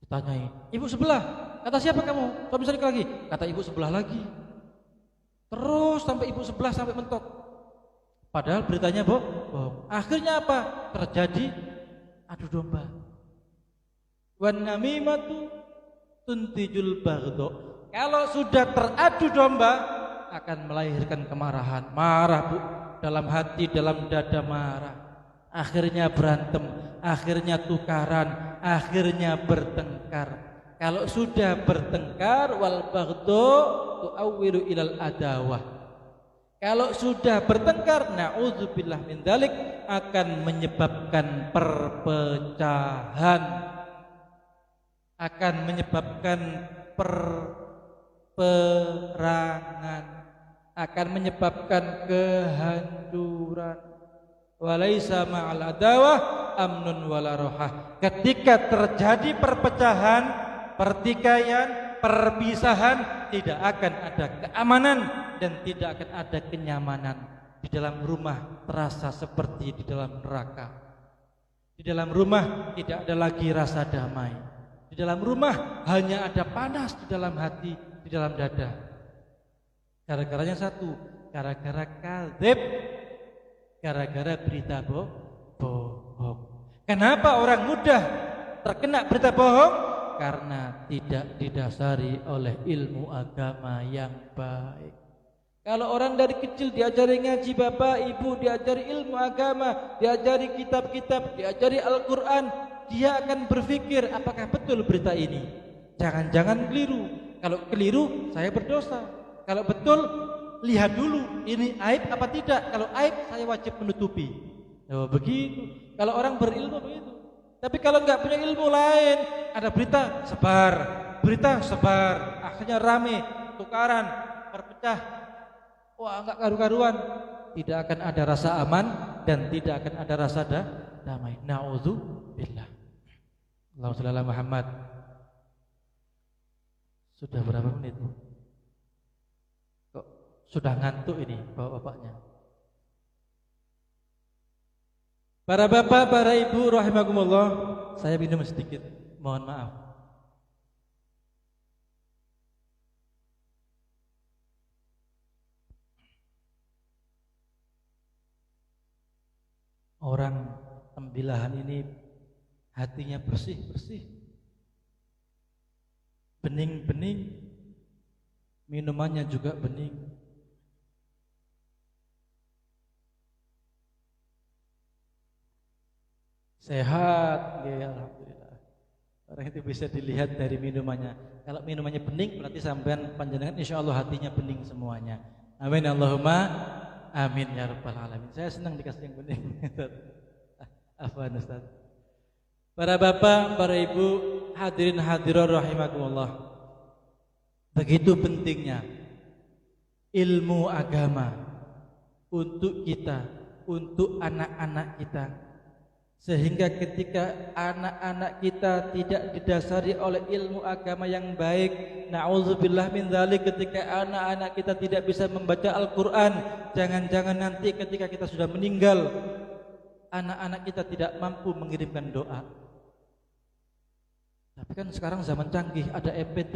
Ditanyai, ibu sebelah. Kata siapa kamu? Suami saya nikah lagi. Kata ibu sebelah lagi. Terus sampai ibu sebelah sampai mentok. Padahal beritanya bohong. Akhirnya apa? Terjadi adu domba. Wan namimatu tuntijul baghdha. Kalau sudah teradu domba akan melahirkan kemarahan. Marah, Bu, dalam hati, dalam dada marah. Akhirnya berantem, akhirnya tukaran, akhirnya bertengkar. Kalau sudah bertengkar, wal baghdha tu'awwilu ilal adawah. Kalau sudah bertengkar, na'udzubillah min dzalik, akan menyebabkan perpecahan, akan menyebabkan perangan, akan menyebabkan kehancuran. Walaisa ma'al adawah amnun wala rohah. Ketika terjadi perpecahan, pertikaian, perpisahan, tidak akan ada keamanan dan tidak akan ada kenyamanan. Di dalam rumah terasa seperti di dalam neraka. Di dalam rumah tidak ada lagi rasa damai. Di dalam rumah hanya ada panas di dalam hati, di dalam dada. Gara-garanya satu, gara-gara kadzib, gara-gara berita bohong. Kenapa orang mudah terkena berita bohong? Karena tidak didasari oleh ilmu agama yang baik. Kalau orang dari kecil diajari ngaji, bapak, ibu, diajari ilmu agama, diajari kitab-kitab, diajari Al-Quran, dia akan berpikir apakah betul berita ini. Jangan-jangan keliru. Kalau keliru, saya berdosa. Kalau betul, lihat dulu ini aib apa tidak. Kalau aib, saya wajib menutupi. Oh, begitu. Kalau orang berilmu begitu. Tapi kalau nggak punya ilmu lain, ada berita sebar, akhirnya rame, tukaran, berpecah. Wah, nggak karu-karuan. Tidak akan ada rasa aman dan tidak akan ada rasa damai. Na'udzubillah. Allahumma shalli ala Muhammad. Sudah berapa menit, Bu? Kok sudah ngantuk ini bapak-bapaknya? Para bapak, para ibu rahimakumullah, saya minum sedikit, mohon maaf. Orang tembilahan ini hatinya bersih-bersih, bening-bening, minumannya juga bening. Sehat, ya alhamdulillah. Orang itu bisa dilihat dari minumannya. Kalau minumannya bening, berarti sampean panjenengan insya Allah hatinya bening semuanya. Amin Allahumma amin ya rabbal alamin. Saya senang dikasih yang bening. Afwan Ustaz. Para bapak, para ibu, hadirin hadirat rahimakumullah. Begitu pentingnya ilmu agama untuk kita, untuk anak-anak kita. Sehingga ketika anak-anak kita tidak didasari oleh ilmu agama yang baik, na'udzubillah min dzalik, ketika anak-anak kita tidak bisa membaca Al-Quran, jangan-jangan nanti ketika kita sudah meninggal, anak-anak kita tidak mampu mengirimkan doa. Tapi kan sekarang zaman canggih, ada MP3.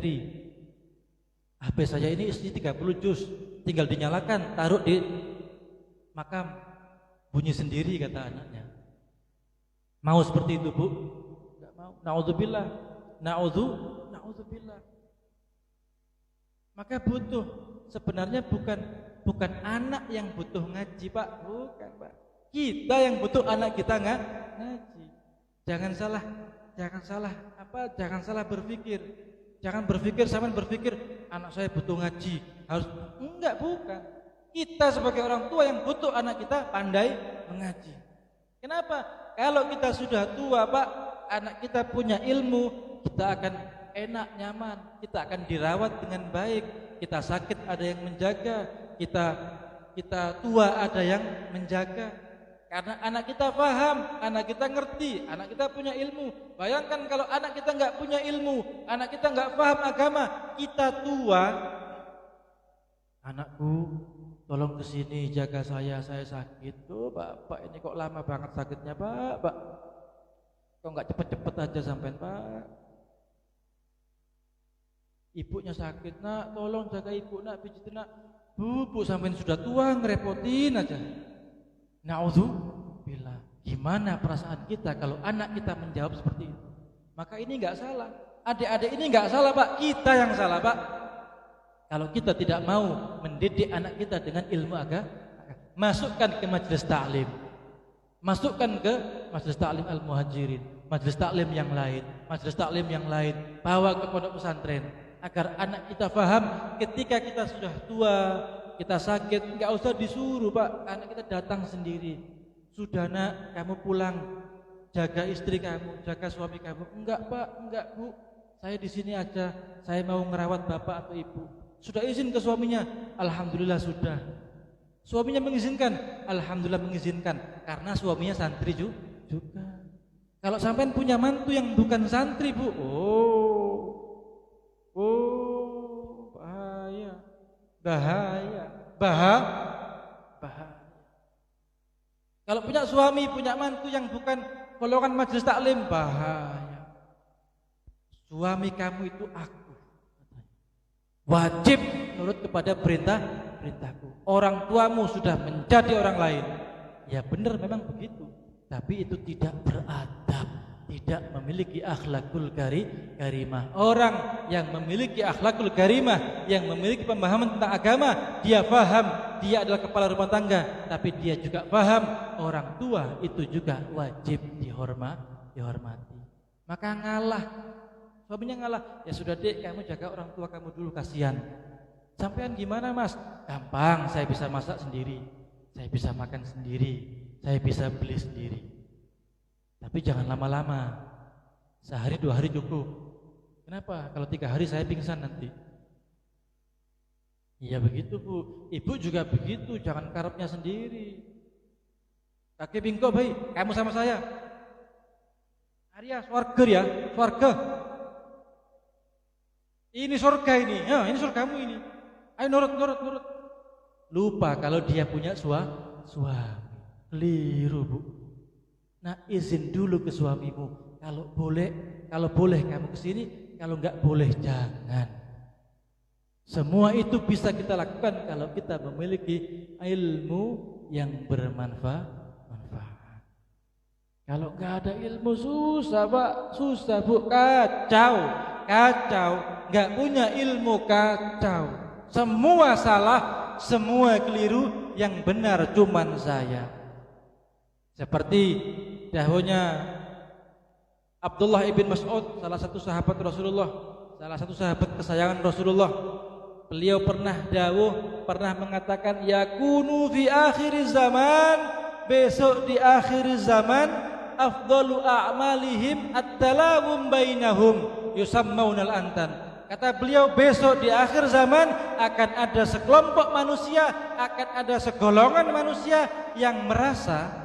HP saya ini isi 30 juz, tinggal dinyalakan, taruh di makam, bunyi sendiri kata anaknya. Mau seperti itu, Bu? Enggak mau. Na'udzubillah. Na'udzubillah. Maka butuh, sebenarnya bukan anak yang butuh ngaji, Pak. Bukan, Pak. Kita yang butuh anak kita ngaji. Jangan salah berpikir. Jangan berpikir sampean berpikir anak saya butuh ngaji. Harus enggak, bukan. Kita sebagai orang tua yang butuh anak kita pandai mengaji. Kenapa? Kalau kita sudah tua, Pak, anak kita punya ilmu, kita akan enak, nyaman, kita akan dirawat dengan baik. Kita sakit ada yang menjaga, kita tua ada yang menjaga. Karena anak kita paham, anak kita ngerti, anak kita punya ilmu. Bayangkan kalau anak kita nggak punya ilmu, anak kita nggak paham agama, kita tua, anakku tolong kesini jaga saya sakit. Tuh Bapak ini kok lama banget sakitnya, Pak. Kok nggak cepet-cepet aja sampean, Pak. Ibunya sakit, Nak, tolong jaga ibu, Nak, pijitin, Nak. Bu sampean sudah tua ngerepotin aja. Na'udzubillah. Gimana perasaan kita kalau anak kita menjawab seperti itu? Maka ini enggak salah. Adik-adik ini enggak salah, Pak. Kita yang salah, Pak. Kalau kita tidak mau mendidik anak kita dengan ilmu agama, masukkan ke majelis ta'lim. Masukkan ke majelis ta'lim al-muhajirin, majelis ta'lim yang lain, majelis ta'lim yang lain. Bawa ke pondok pesantren agar anak kita paham ketika kita sudah tua, kita sakit, enggak usah disuruh, Pak. Anak kita datang sendiri. Sudah, Nak, kamu pulang, jaga istri kamu, jaga suami kamu. Enggak, Pak, enggak, Bu. Saya di sini aja. Saya mau ngerawat bapak atau ibu. Sudah izin ke suaminya? Alhamdulillah sudah. Suaminya mengizinkan? Alhamdulillah mengizinkan. Karena suaminya santri juga. Kalau sampean punya mantu yang bukan santri, Bu, bahaya. Kalau punya suami, punya mantu yang bukan golongan majelis taklim, bahaya. Suami kamu itu aku, wajib nurut kepada perintahku. Orang tuamu sudah menjadi orang lain. Ya benar, memang begitu. Tapi itu tidak beradab, tidak memiliki akhlakul karimah. Orang yang memiliki akhlakul karimah, yang memiliki pemahaman tentang agama, dia paham dia adalah kepala rumah tangga, tapi dia juga paham orang tua itu juga wajib dihormati. Maka ngalah, suaminya ngalah. Ya sudah, Dek, kamu jaga orang tua kamu dulu, kasihan. Sampean gimana, Mas? Gampang, saya bisa masak sendiri, saya bisa makan sendiri, saya bisa beli sendiri. Tapi jangan lama-lama. Sehari 2 hari cukup. Kenapa? Kalau 3 hari saya pingsan nanti. Iya begitu, Bu. Ibu juga begitu, jangan karepnya sendiri. Kakek bingko, baik, kamu sama saya. Arya, swarga ya, swarga. Ini surga ini, ya, ini surgamu ini. Ayo nurut. Lupa kalau dia punya suami. Keliru, Bu. Nah, izin dulu ke suamimu. Kalau boleh kamu kesini, kalau enggak boleh jangan. Semua itu bisa kita lakukan kalau kita memiliki ilmu yang bermanfaat. Kalau enggak ada ilmu susah, Pak, susah, Bu, kacau. Enggak punya ilmu, kacau. Semua salah, semua keliru, yang benar cuman saya. Seperti dahulunya Abdullah ibn Mas'ud, salah satu sahabat Rasulullah, salah satu sahabat kesayangan Rasulullah. Beliau pernah mengatakan, yakunu fi akhir zaman, besok di akhir zaman, afdalu a'malihim at-talawum bainahum yusammaunal antan. Kata beliau, besok di akhir zaman akan ada sekelompok manusia, akan ada segolongan manusia yang merasa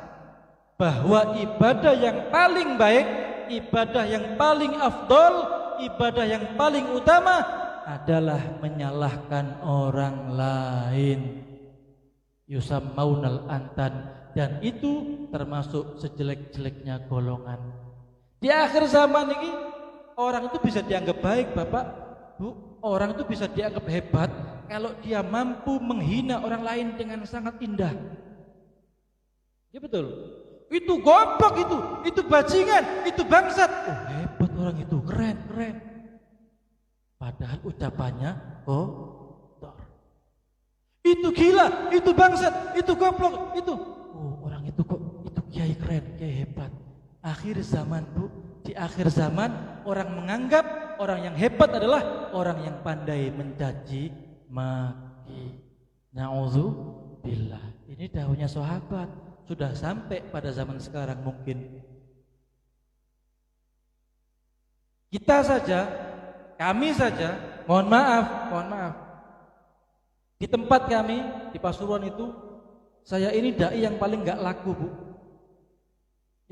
bahwa ibadah yang paling baik, ibadah yang paling afdol, ibadah yang paling utama adalah menyalahkan orang lain. Yusammaunal antan, dan itu termasuk sejelek-jeleknya golongan. Di akhir zaman ini orang itu bisa dianggap baik, Bapak, Bu. Orang itu bisa dianggap hebat kalau dia mampu menghina orang lain dengan sangat indah. Ya betul. Itu goblok, itu bajingan, itu bangsat. Oh, hebat orang itu, keren. Padahal ucapannya kotor. Itu gila, itu bangsat, itu goblok, itu. Oh, orang itu kok, itu kiai keren, kiai hebat. Akhir zaman, Bu, di akhir zaman orang menganggap orang yang hebat adalah orang yang pandai mencaci maki. Na'udzubillah. Ini dahulunya sahabat. Sudah sampai pada zaman sekarang mungkin. Kita saja, kami saja, mohon maaf. Di tempat kami, di Pasuruan itu, saya ini dai yang paling gak laku, Bu.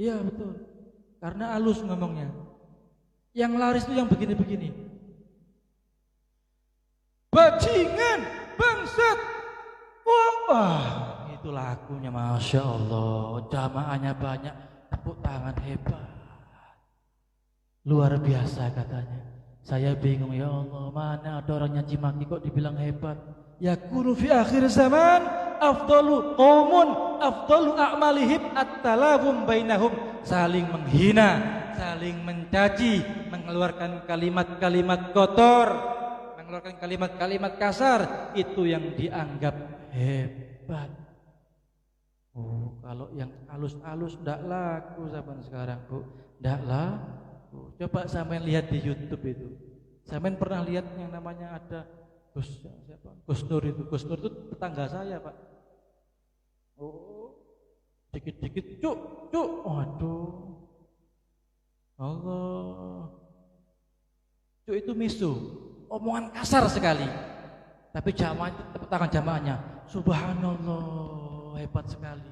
Iya betul. Karena halus ngomongnya. Yang laris itu yang begini-begini. Bajingan, bangsat. Wah. Itu lakunya, Masya Allah, jamaahnya banyak, tepuk tangan, hebat, luar biasa katanya. Saya bingung, ya Allah, mana ada orang nyaci maki kok dibilang hebat. Yakunu fi akhir zaman afdalu qaumun afdalu a'malihim at-talawum bainahum, saling menghina, saling mencaci, mengeluarkan kalimat-kalimat kotor, mengeluarkan kalimat-kalimat kasar, itu yang dianggap hebat. Oh, kalau yang halus-halus ndak laku zaman sekarang, Bu. Ndak laku. Coba sampean lihat di YouTube itu. Sampean pernah lihat yang namanya ada Gus Nur itu. Gus Nur itu tetangga saya, Pak. Oh, dikit-dikit cuk. Waduh. Allah. Cuk itu misu. Omongan kasar sekali. Tapi jamaah, tepuk tangan jamaahnya. Subhanallah, hebat sekali.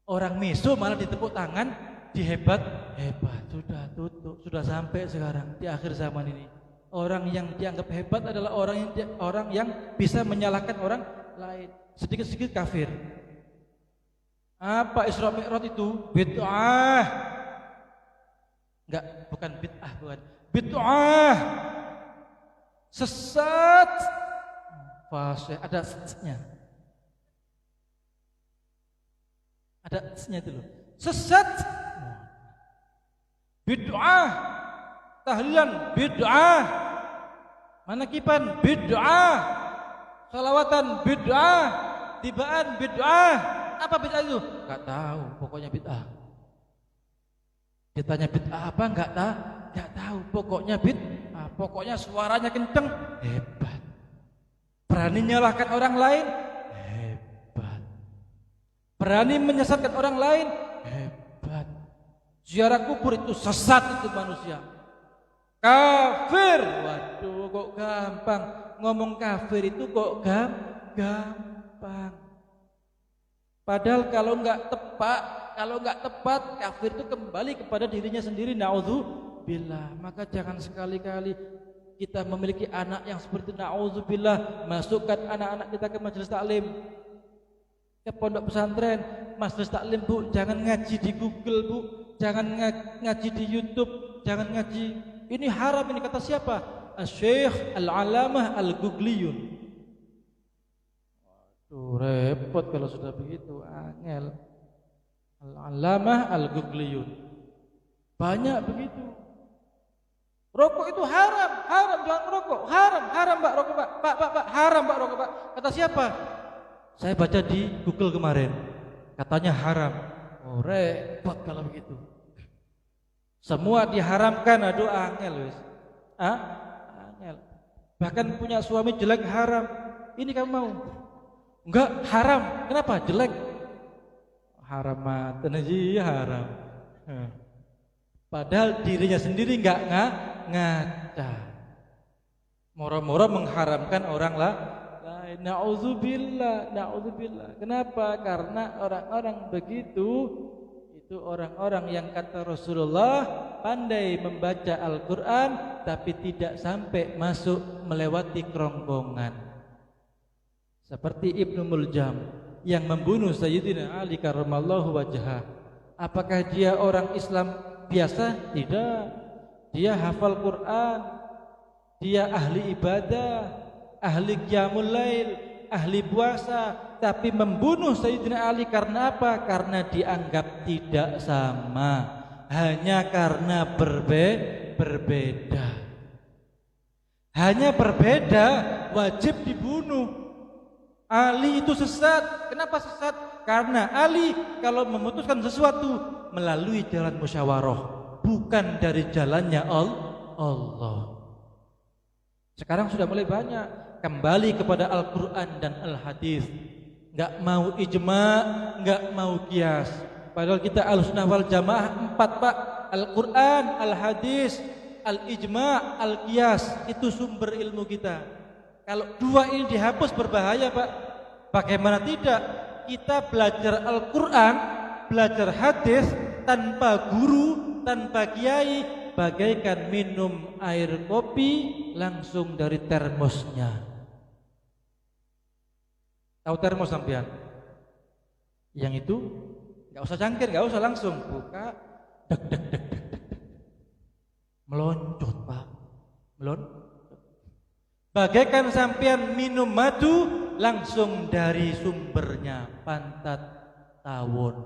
Orang misu malah ditepuk tangan, dihebat. Sudah tutup, sudah sampai sekarang di akhir zaman ini. Orang yang dianggap hebat adalah orang yang bisa menyalahkan orang lain. Sedikit-sedikit kafir. Apa Isra Mi'raj itu? Bid'ah. Enggak, bukan bid'ah, bukan. Bid'ah. Sesat. Fase, ada sesatnya. Ada sesatnya itu loh. Sesat. Bid'ah. Tahlilan bid'ah. Manakiban bid'ah. Salawatan bid'ah. Tibaan bid'ah. Apa bid'ah itu? Enggak tahu, pokoknya bid'ah. Ditanya bid'ah apa? Enggak tahu, pokoknya bid'ah. Pokoknya suaranya kenceng, hebat. Berani nyalahkan orang lain, hebat. Berani menyesatkan orang lain, hebat. Ziarah kubur itu sesat, itu manusia. Kafir. Waduh, kok gampang ngomong kafir itu, kok gampang. Padahal kalau enggak tepat, kafir itu kembali kepada dirinya sendiri. Na'udzubillah. Maka jangan sekali-kali kita memiliki anak yang seperti na'udzubillah, masukkan anak-anak kita ke majelis taklim, ke pondok pesantren. Majelis taklim, Bu, jangan ngaji di Google, Bu, jangan ngaji di YouTube, jangan ngaji. Ini haram, ini kata siapa? Asy-Syaikh Al-Alamah Al-Googliyun. Waduh, repot kalau sudah begitu, angel. Al-Alamah Al-Googliyun. Banyak begitu. Rokok itu haram, jangan merokok. Haram Pak rokok, Pak, haram Pak rokok, Pak. Kata siapa? Saya baca di Google kemarin. Katanya haram. Oh, repot kalau begitu. Semua diharamkan, aduh angel wis. Angel. Bahkan punya suami jelek haram. Ini kamu mau? Enggak, haram. Kenapa? Jelek. Haram matan aja haram. Padahal dirinya sendiri enggak ngaca. Moro-moro mengharamkan orang lain. Na'udzubillah. Kenapa? Karena orang-orang begitu itu orang-orang yang kata Rasulullah pandai membaca Al-Quran tapi tidak sampai masuk melewati kerongkongan. Seperti Ibnu Muljam yang membunuh Sayyidina Ali karramallahu wajhah. Apakah dia orang Islam biasa? Tidak. Dia hafal Quran, dia ahli ibadah, ahli qiyamul lail, ahli puasa, tapi membunuh Sayyidina Ali karena apa? Karena dianggap tidak sama, hanya karena berbeda. Hanya berbeda wajib dibunuh. Ali itu sesat. Kenapa sesat? Karena Ali kalau memutuskan sesuatu melalui jalan musyawarah, bukan dari jalannya Allah. Sekarang sudah mulai banyak kembali kepada Al-Quran dan Al-Hadis. Enggak mau ijma, enggak mau qiyas. Padahal kita Ahlussunnah wal Jamaah 4, Pak. Al-Quran, Al-Hadis, Al-Ijma, Al-Qiyas. Itu sumber ilmu kita. Kalau dua ini dihapus berbahaya, Pak. Bagaimana tidak? Kita belajar Al-Quran, belajar hadis tanpa guru, tanpa kiai, bagaikan minum air kopi langsung dari termosnya. Tahu termos sampean? Yang itu enggak usah cangkir, enggak usah langsung buka, dek, melonjot, Pak. Belum. Bagaikan sampean minum madu langsung dari sumbernya, pantat tawon.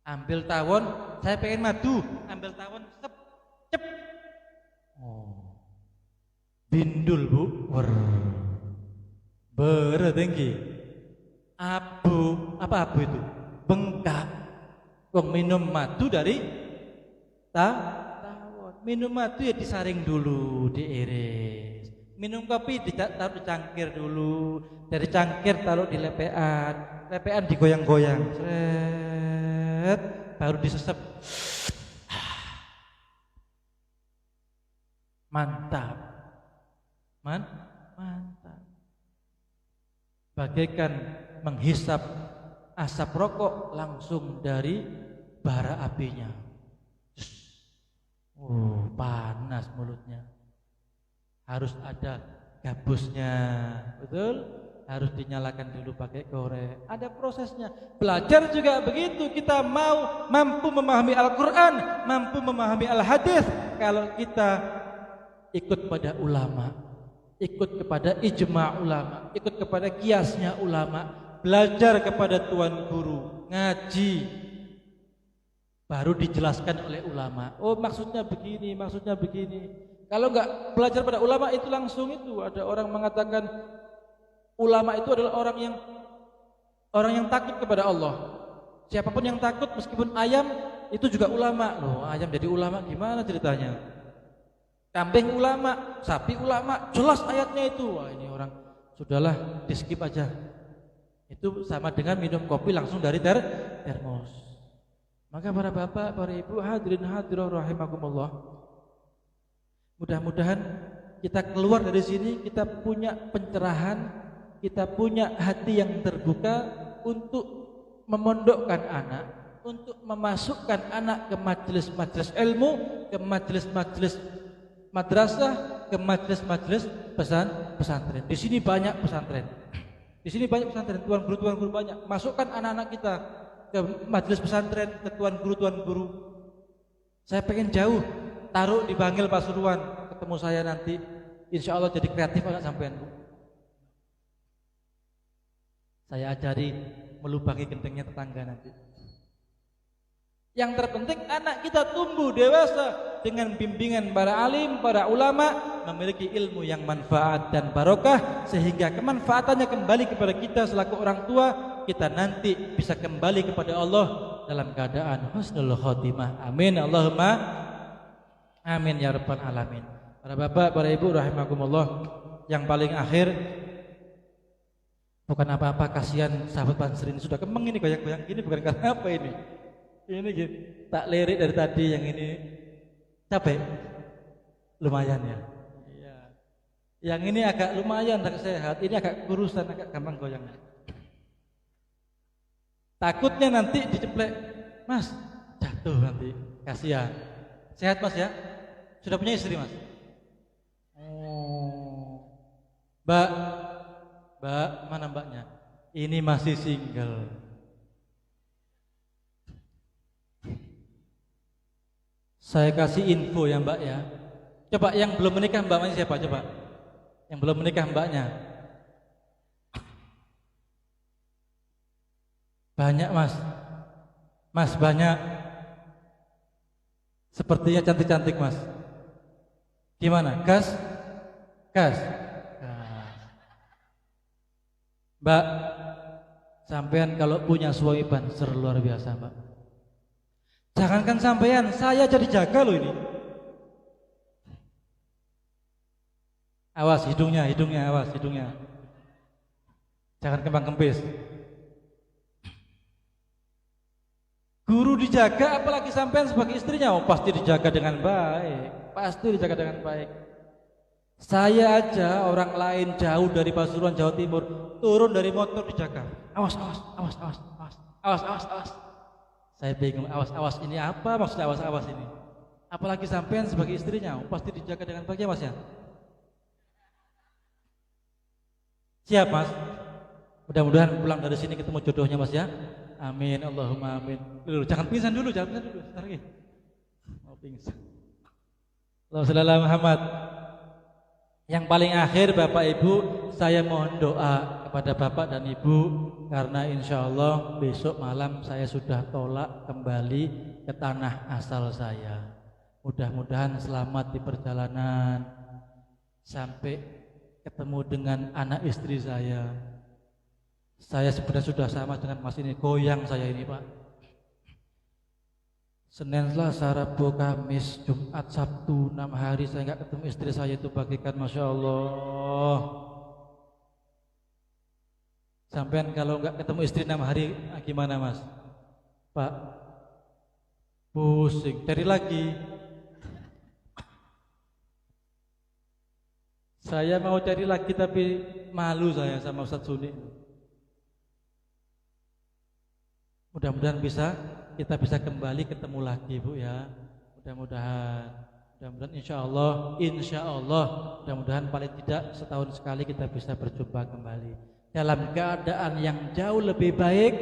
Ambil tawon, saya pengen madu, ambil tawon, sep, cep. Oh. Bindul Bu, bertinggi. Apa abu itu? Bengkak. Wong minum madu dari tawon. Minum madu ya disaring dulu, diiris. Minum kopi taruh di cangkir dulu. Dari cangkir taruh di lepean. Lepean digoyang-goyang. Sret, baru disesep. Mantap. Mantap. Bagaikan menghisap asap rokok langsung dari bara apinya. Oh, panas mulutnya. Harus ada gabusnya, betul? Harus dinyalakan dulu pakai korek. Ada prosesnya. Belajar juga begitu. Kita mampu memahami Al-Quran, mampu memahami Al-Hadis kalau kita ikut pada ulama, ikut kepada ijma' ulama, ikut kepada kiasnya ulama, belajar kepada tuan guru, ngaji, baru dijelaskan oleh ulama. Oh, maksudnya begini, maksudnya begini. Kalau enggak belajar pada ulama itu langsung itu ada orang mengatakan ulama itu adalah orang yang takut kepada Allah. Siapapun yang takut meskipun ayam itu juga ulama. Loh, ayam jadi ulama gimana ceritanya? Kambing ulama, sapi ulama, jelas ayatnya itu. Wah, ini orang sudahlah di skip aja. Itu sama dengan minum kopi langsung dari termos. Maka para bapak, para ibu, hadirin hadirah rahimakumullah, mudah-mudahan kita keluar dari sini kita punya pencerahan, kita punya hati yang terbuka untuk memondokkan anak, untuk memasukkan anak ke majelis-majelis ilmu, ke majelis-majelis madrasah, ke majelis-majelis pesantren. Di sini banyak pesantren. Di sini banyak pesantren, tuan guru banyak. Masukkan anak-anak kita ke majelis pesantren, ke tuan guru. Saya pengen jauh, taruh di Bangil Pasuruan, ketemu saya nanti. Insya Allah jadi kreatif agak sampean. Saya ajari melubangi gentengnya tetangga nanti. Yang terpenting anak kita tumbuh dewasa dengan bimbingan para alim, para ulama, memiliki ilmu yang manfaat dan barokah, sehingga kemanfaatannya kembali kepada kita selaku orang tua. Kita nanti bisa kembali kepada Allah dalam keadaan husnul khotimah. Amin Allahumma amin ya rabbal alamin. Para bapak, para ibu rahimakumullah, yang paling akhir, bukan apa-apa, kasihan sahabat Pansrin sudah kemeng ini, goyang-goyang gini bukan karena apa ini. Ini gitu, tak lirik dari tadi, yang ini capek, lumayan ya. Iya. Yang ini agak lumayan, agak sehat, ini agak kurusan, agak gampang goyang. Takutnya nanti diceplek, Mas, jatuh nanti, kasihan. Sehat Mas ya? Sudah punya istri Mas? Oh, Mbak, mana mbaknya? Ini masih single. Saya kasih info ya mbak ya. Coba yang belum menikah mbaknya siapa coba? Yang belum menikah mbaknya. Banyak mas. Mas banyak. Sepertinya cantik-cantik mas. Gimana? Gas? Mbak, sampean kalau punya suami banser luar biasa mbak. Jangankan sampean, saya jadi jaga loh ini. Awas hidungnya, awas hidungnya. Jangan kembang kempis. Guru dijaga, apalagi sampean sebagai istrinya, oh pasti dijaga dengan baik. Pasti dijaga dengan baik. Saya aja orang lain jauh dari Pasuruan, Jawa Timur, turun dari motor dijaga. Awas. Saya bingung, awas ini apa maksudnya awas ini? Apalagi sampean sebagai istrinya, pasti dijaga dengan baik ya mas ya? Siap mas? Mudah-mudahan pulang dari sini ketemu jodohnya mas ya? Amin, Allahumma amin. Jangan pingsan dulu, Sebentar lagi. Mau pingsan. Allahumma shalli ala Muhammad. Yang paling akhir Bapak Ibu, saya mohon doa kepada Bapak dan Ibu karena insya Allah besok malam saya sudah tolak kembali ke tanah asal saya. Mudah-mudahan selamat di perjalanan sampai ketemu dengan anak istri saya. Saya sebenarnya sudah sama dengan Mas ini, goyang saya ini Pak. Senin, Selasa, Rabu, Kamis, Jumat, Sabtu, 6 hari saya nggak ketemu istri saya itu bagikan, Masya Allah. Sampean kalau nggak ketemu istri 6 hari gimana Mas? Pak, pusing, cari lagi. Saya mau cari lagi tapi malu saya sama Ustadz Suni. Mudah-mudahan kita bisa kembali ketemu lagi Bu ya. Mudah-mudahan insya Allah mudah-mudahan paling tidak setahun sekali kita bisa berjumpa kembali dalam keadaan yang jauh lebih baik,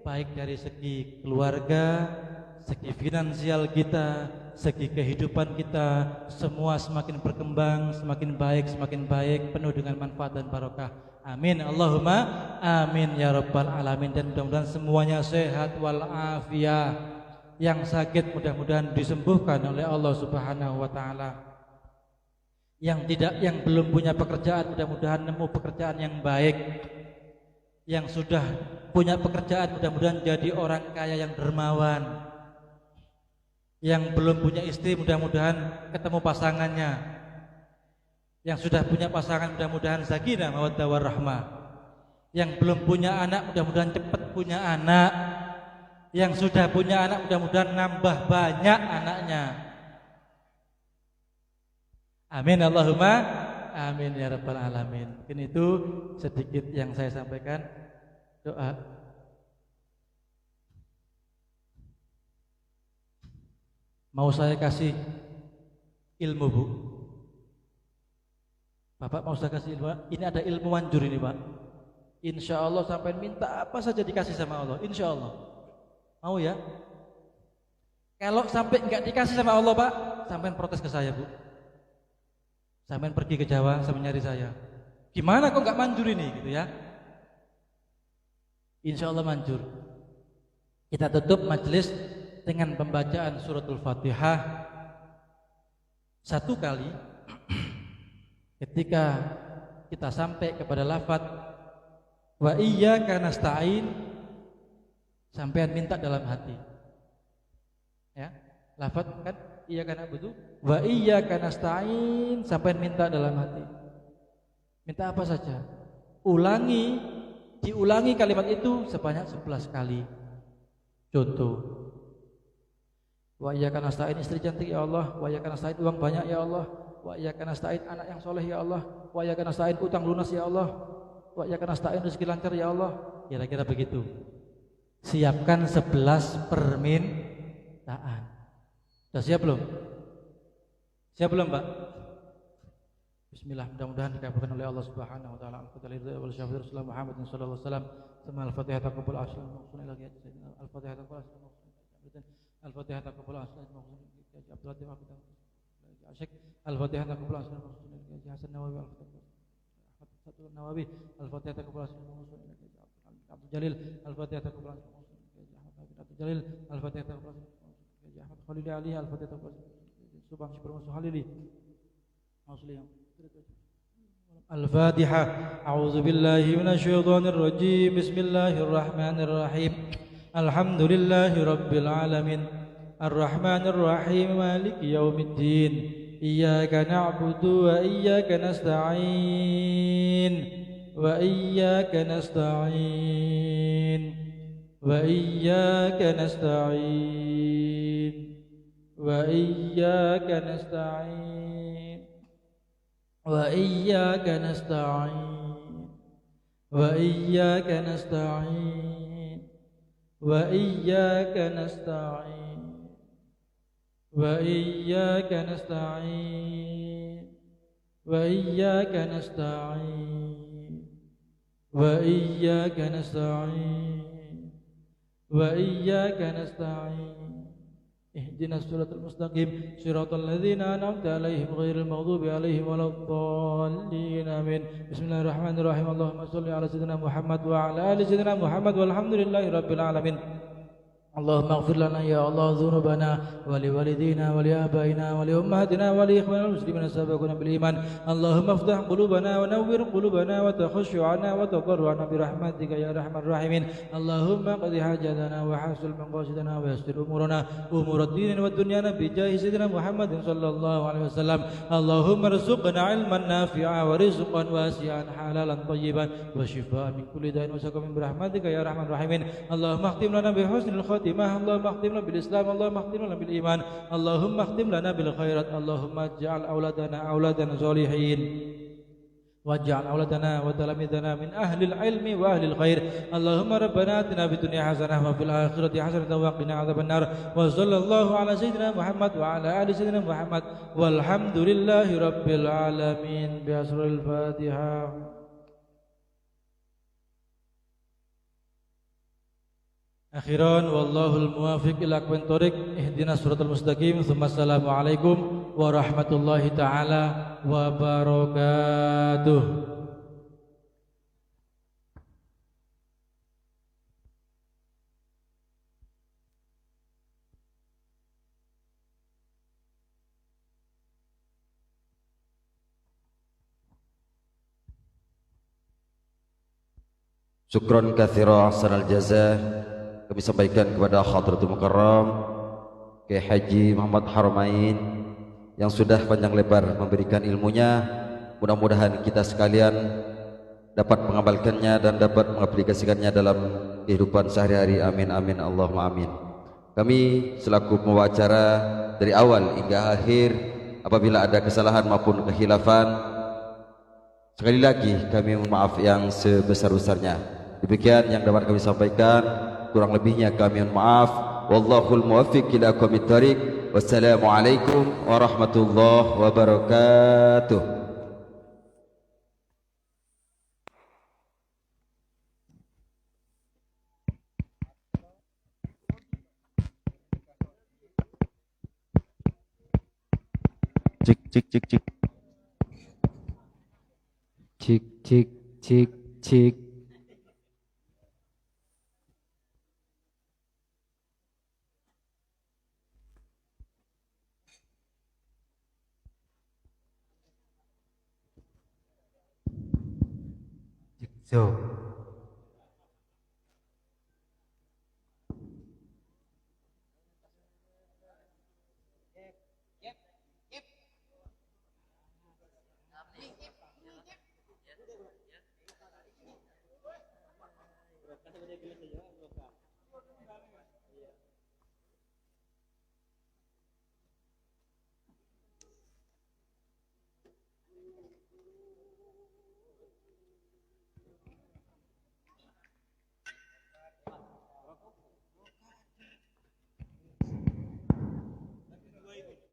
baik dari segi keluarga, segi finansial kita, segi kehidupan kita, semua semakin berkembang, semakin baik, penuh dengan manfaat dan barokah. Amin, Allahumma amin ya rabbal alamin. Dan mudah-mudahan semuanya sehat walafiat. Yang sakit mudah-mudahan disembuhkan oleh Allah Subhanahu wa taala. Yang belum punya pekerjaan mudah-mudahan nemu pekerjaan yang baik. Yang sudah punya pekerjaan mudah-mudahan jadi orang kaya yang dermawan. Yang belum punya istri mudah-mudahan ketemu pasangannya. Yang sudah punya pasangan mudah-mudahan sakinah mawaddah warahmah. Yang belum punya anak mudah-mudahan cepat punya anak. Yang sudah punya anak mudah-mudahan nambah banyak anaknya. Amin Allahumma amin ya rabbal alamin. Mungkin itu sedikit yang saya sampaikan. Doa. Mau saya kasih ilmu Bu? Bapak mau saya kasih ilmu? Ini ada ilmu manjur ini Pak. Insya Allah sampai minta apa saja dikasih sama Allah. Insya Allah. Mau ya? Kalau sampai nggak dikasih sama Allah Pak, sampai protes ke saya Bu. Sampai pergi ke Jawa, sampai nyari saya. Gimana kok nggak manjur ini gitu ya? Insya Allah manjur. Kita tutup majelis dengan pembacaan suratul Fatihah 1 kali. Ketika kita sampai kepada lafaz wa iyyaka nasta'in, sampean minta dalam hati. Ya, lafaz kan iyyaka na'budu wa iyyaka nasta'in, sampean minta dalam hati. Minta apa saja. Diulangi kalimat itu sebanyak 11 kali. Contoh, wa iyyaka nasta'in istri cantik ya Allah, wa iyyaka nasta'in uang banyak ya Allah, wa iyyaka nasta'in anak yang soleh ya Allah, wa iyyaka nasta'in utang lunas ya Allah, wa iyyaka nasta'in rezeki lancar ya Allah. Kira-kira begitu. Siapkan 11 permintaan. Sudah siap belum? Siap belum Pak? Bismillah, mudah-mudahan dikabulkan oleh Allah Subhanahu wa taala. Al-Fatihah wal syafi'ir Rasulullah Muhammad sallallahu alaihi wasallam. Sama al-Fatihah taqabbal asal maqsud ila ghayat sayyidina al-Fatihah taqabbal asal maqsud al-Fatihah taqabbal asal maqsud Abdul Latif Asyik al-Fatihah taqabbal asal maqsud ila Hasan Nawawi al-Fatihah Nawawi al-Fatihah taqabbal asal maqsud ila Abdul Jalil al-Fatihah taqabbal asal maqsud ila Abdul Jalil al-Fatihah taqabbal asal maqsud ila Ahmad Khalil Ali al-Fatihah taqabbal Subhan Syukur Halili Muslim. Al-Fatihah. A'udzu billahi minasyaitonir rajim. Bismillahirrahmanirrahim. Alhamdulillahi rabbil alamin. Arrahmanir rahim. Maliki yaumiddin. Iyyaka na'budu wa iyyaka nasta'in. Wa iyyaka nasta'in. Wa iyyaka nasta'in. Wa iyyaka nasta'in. Wa iyyaka nasta'in. Wa iyyaka nasta'in. Wa iyyaka nasta'in. Wa iyyaka nasta'in. Wa iyyaka nasta'in. Wa iyyaka nasta'in. Wa iyyaka nasta'in. اهدنا الصراط المستقيم صراط الذين أنعمت عليهم غير المغضوب عليهم ولا الضالين آمين. بسم الله الرحمن الرحيم. اللهم صل على سيدنا محمد وعلى آل سيدنا محمد والحمد لله رب العالمين. اللهم اغفر لنا يا الله ذنوبنا ولوالدينا ولآبائنا ولأمهاتنا ولإخواننا المسلمين السابقين بالإيمان. اللهم افتح قلوبنا ونور قلوبنا وتخشعنا وتضرعنا برحمتك يا أرحم الراحمين. اللهم قض حاجتنا وحصل مقاصدنا ويسر أمورنا أمور الدين والدنيا بجاه سيدنا محمد صلى الله عليه وسلم. اللهم ارزقنا علما نافعا ورزقا واسعا حلالا طيبا وشفاء من كل داء وسقم برحمتك يا أرحم الراحمين. اللهم اختم لنا بحسن الخاتمة. اللهم اختم لنا بالإسلام. اللهم اختم لنا بالإيمان. اللهم اختم لنا بالخيرات. اللهم اجعل أولادنا أولادا صالحين واجعل أولادنا وتلاميذنا من أهل العلم وأهل الخير. اللهم ربنا آتنا في الدنيا حسنة وفي الآخرة حسنة وقنا عذاب النار. وصلى الله على سيدنا محمد وعلى آل سيدنا محمد والحمد لله رب العالمين. بأسر الفاتحة. Akhiran wallahul muwafiq ila aqwamit thoriq. Ihdinas siratal mustaqim. Assalamualaikum warahmatullahi taala wabarakatuh. Syukron katsira ahsanal jazaa kami sampaikan kepada Hadratul Mukarram Kiai Haji Muhammad Haramain yang sudah panjang lebar memberikan ilmunya. Mudah-mudahan kita sekalian dapat mengamalkannya dan dapat mengaplikasikannya dalam kehidupan sehari-hari. Amin amin Allahumma amin. Kami selaku pembawa acara dari awal hingga akhir, apabila ada kesalahan maupun kehilafan, sekali lagi kami mohon maaf yang sebesar-besarnya. Demikian yang dapat kami sampaikan, kurang lebihnya kami mohon maaf. Wallahul muwaffiq ila aqwamit thoriq. Wassalamualaikum warahmatullahi wabarakatuh. Cik cik cik cik. Cik cik cik cik. So.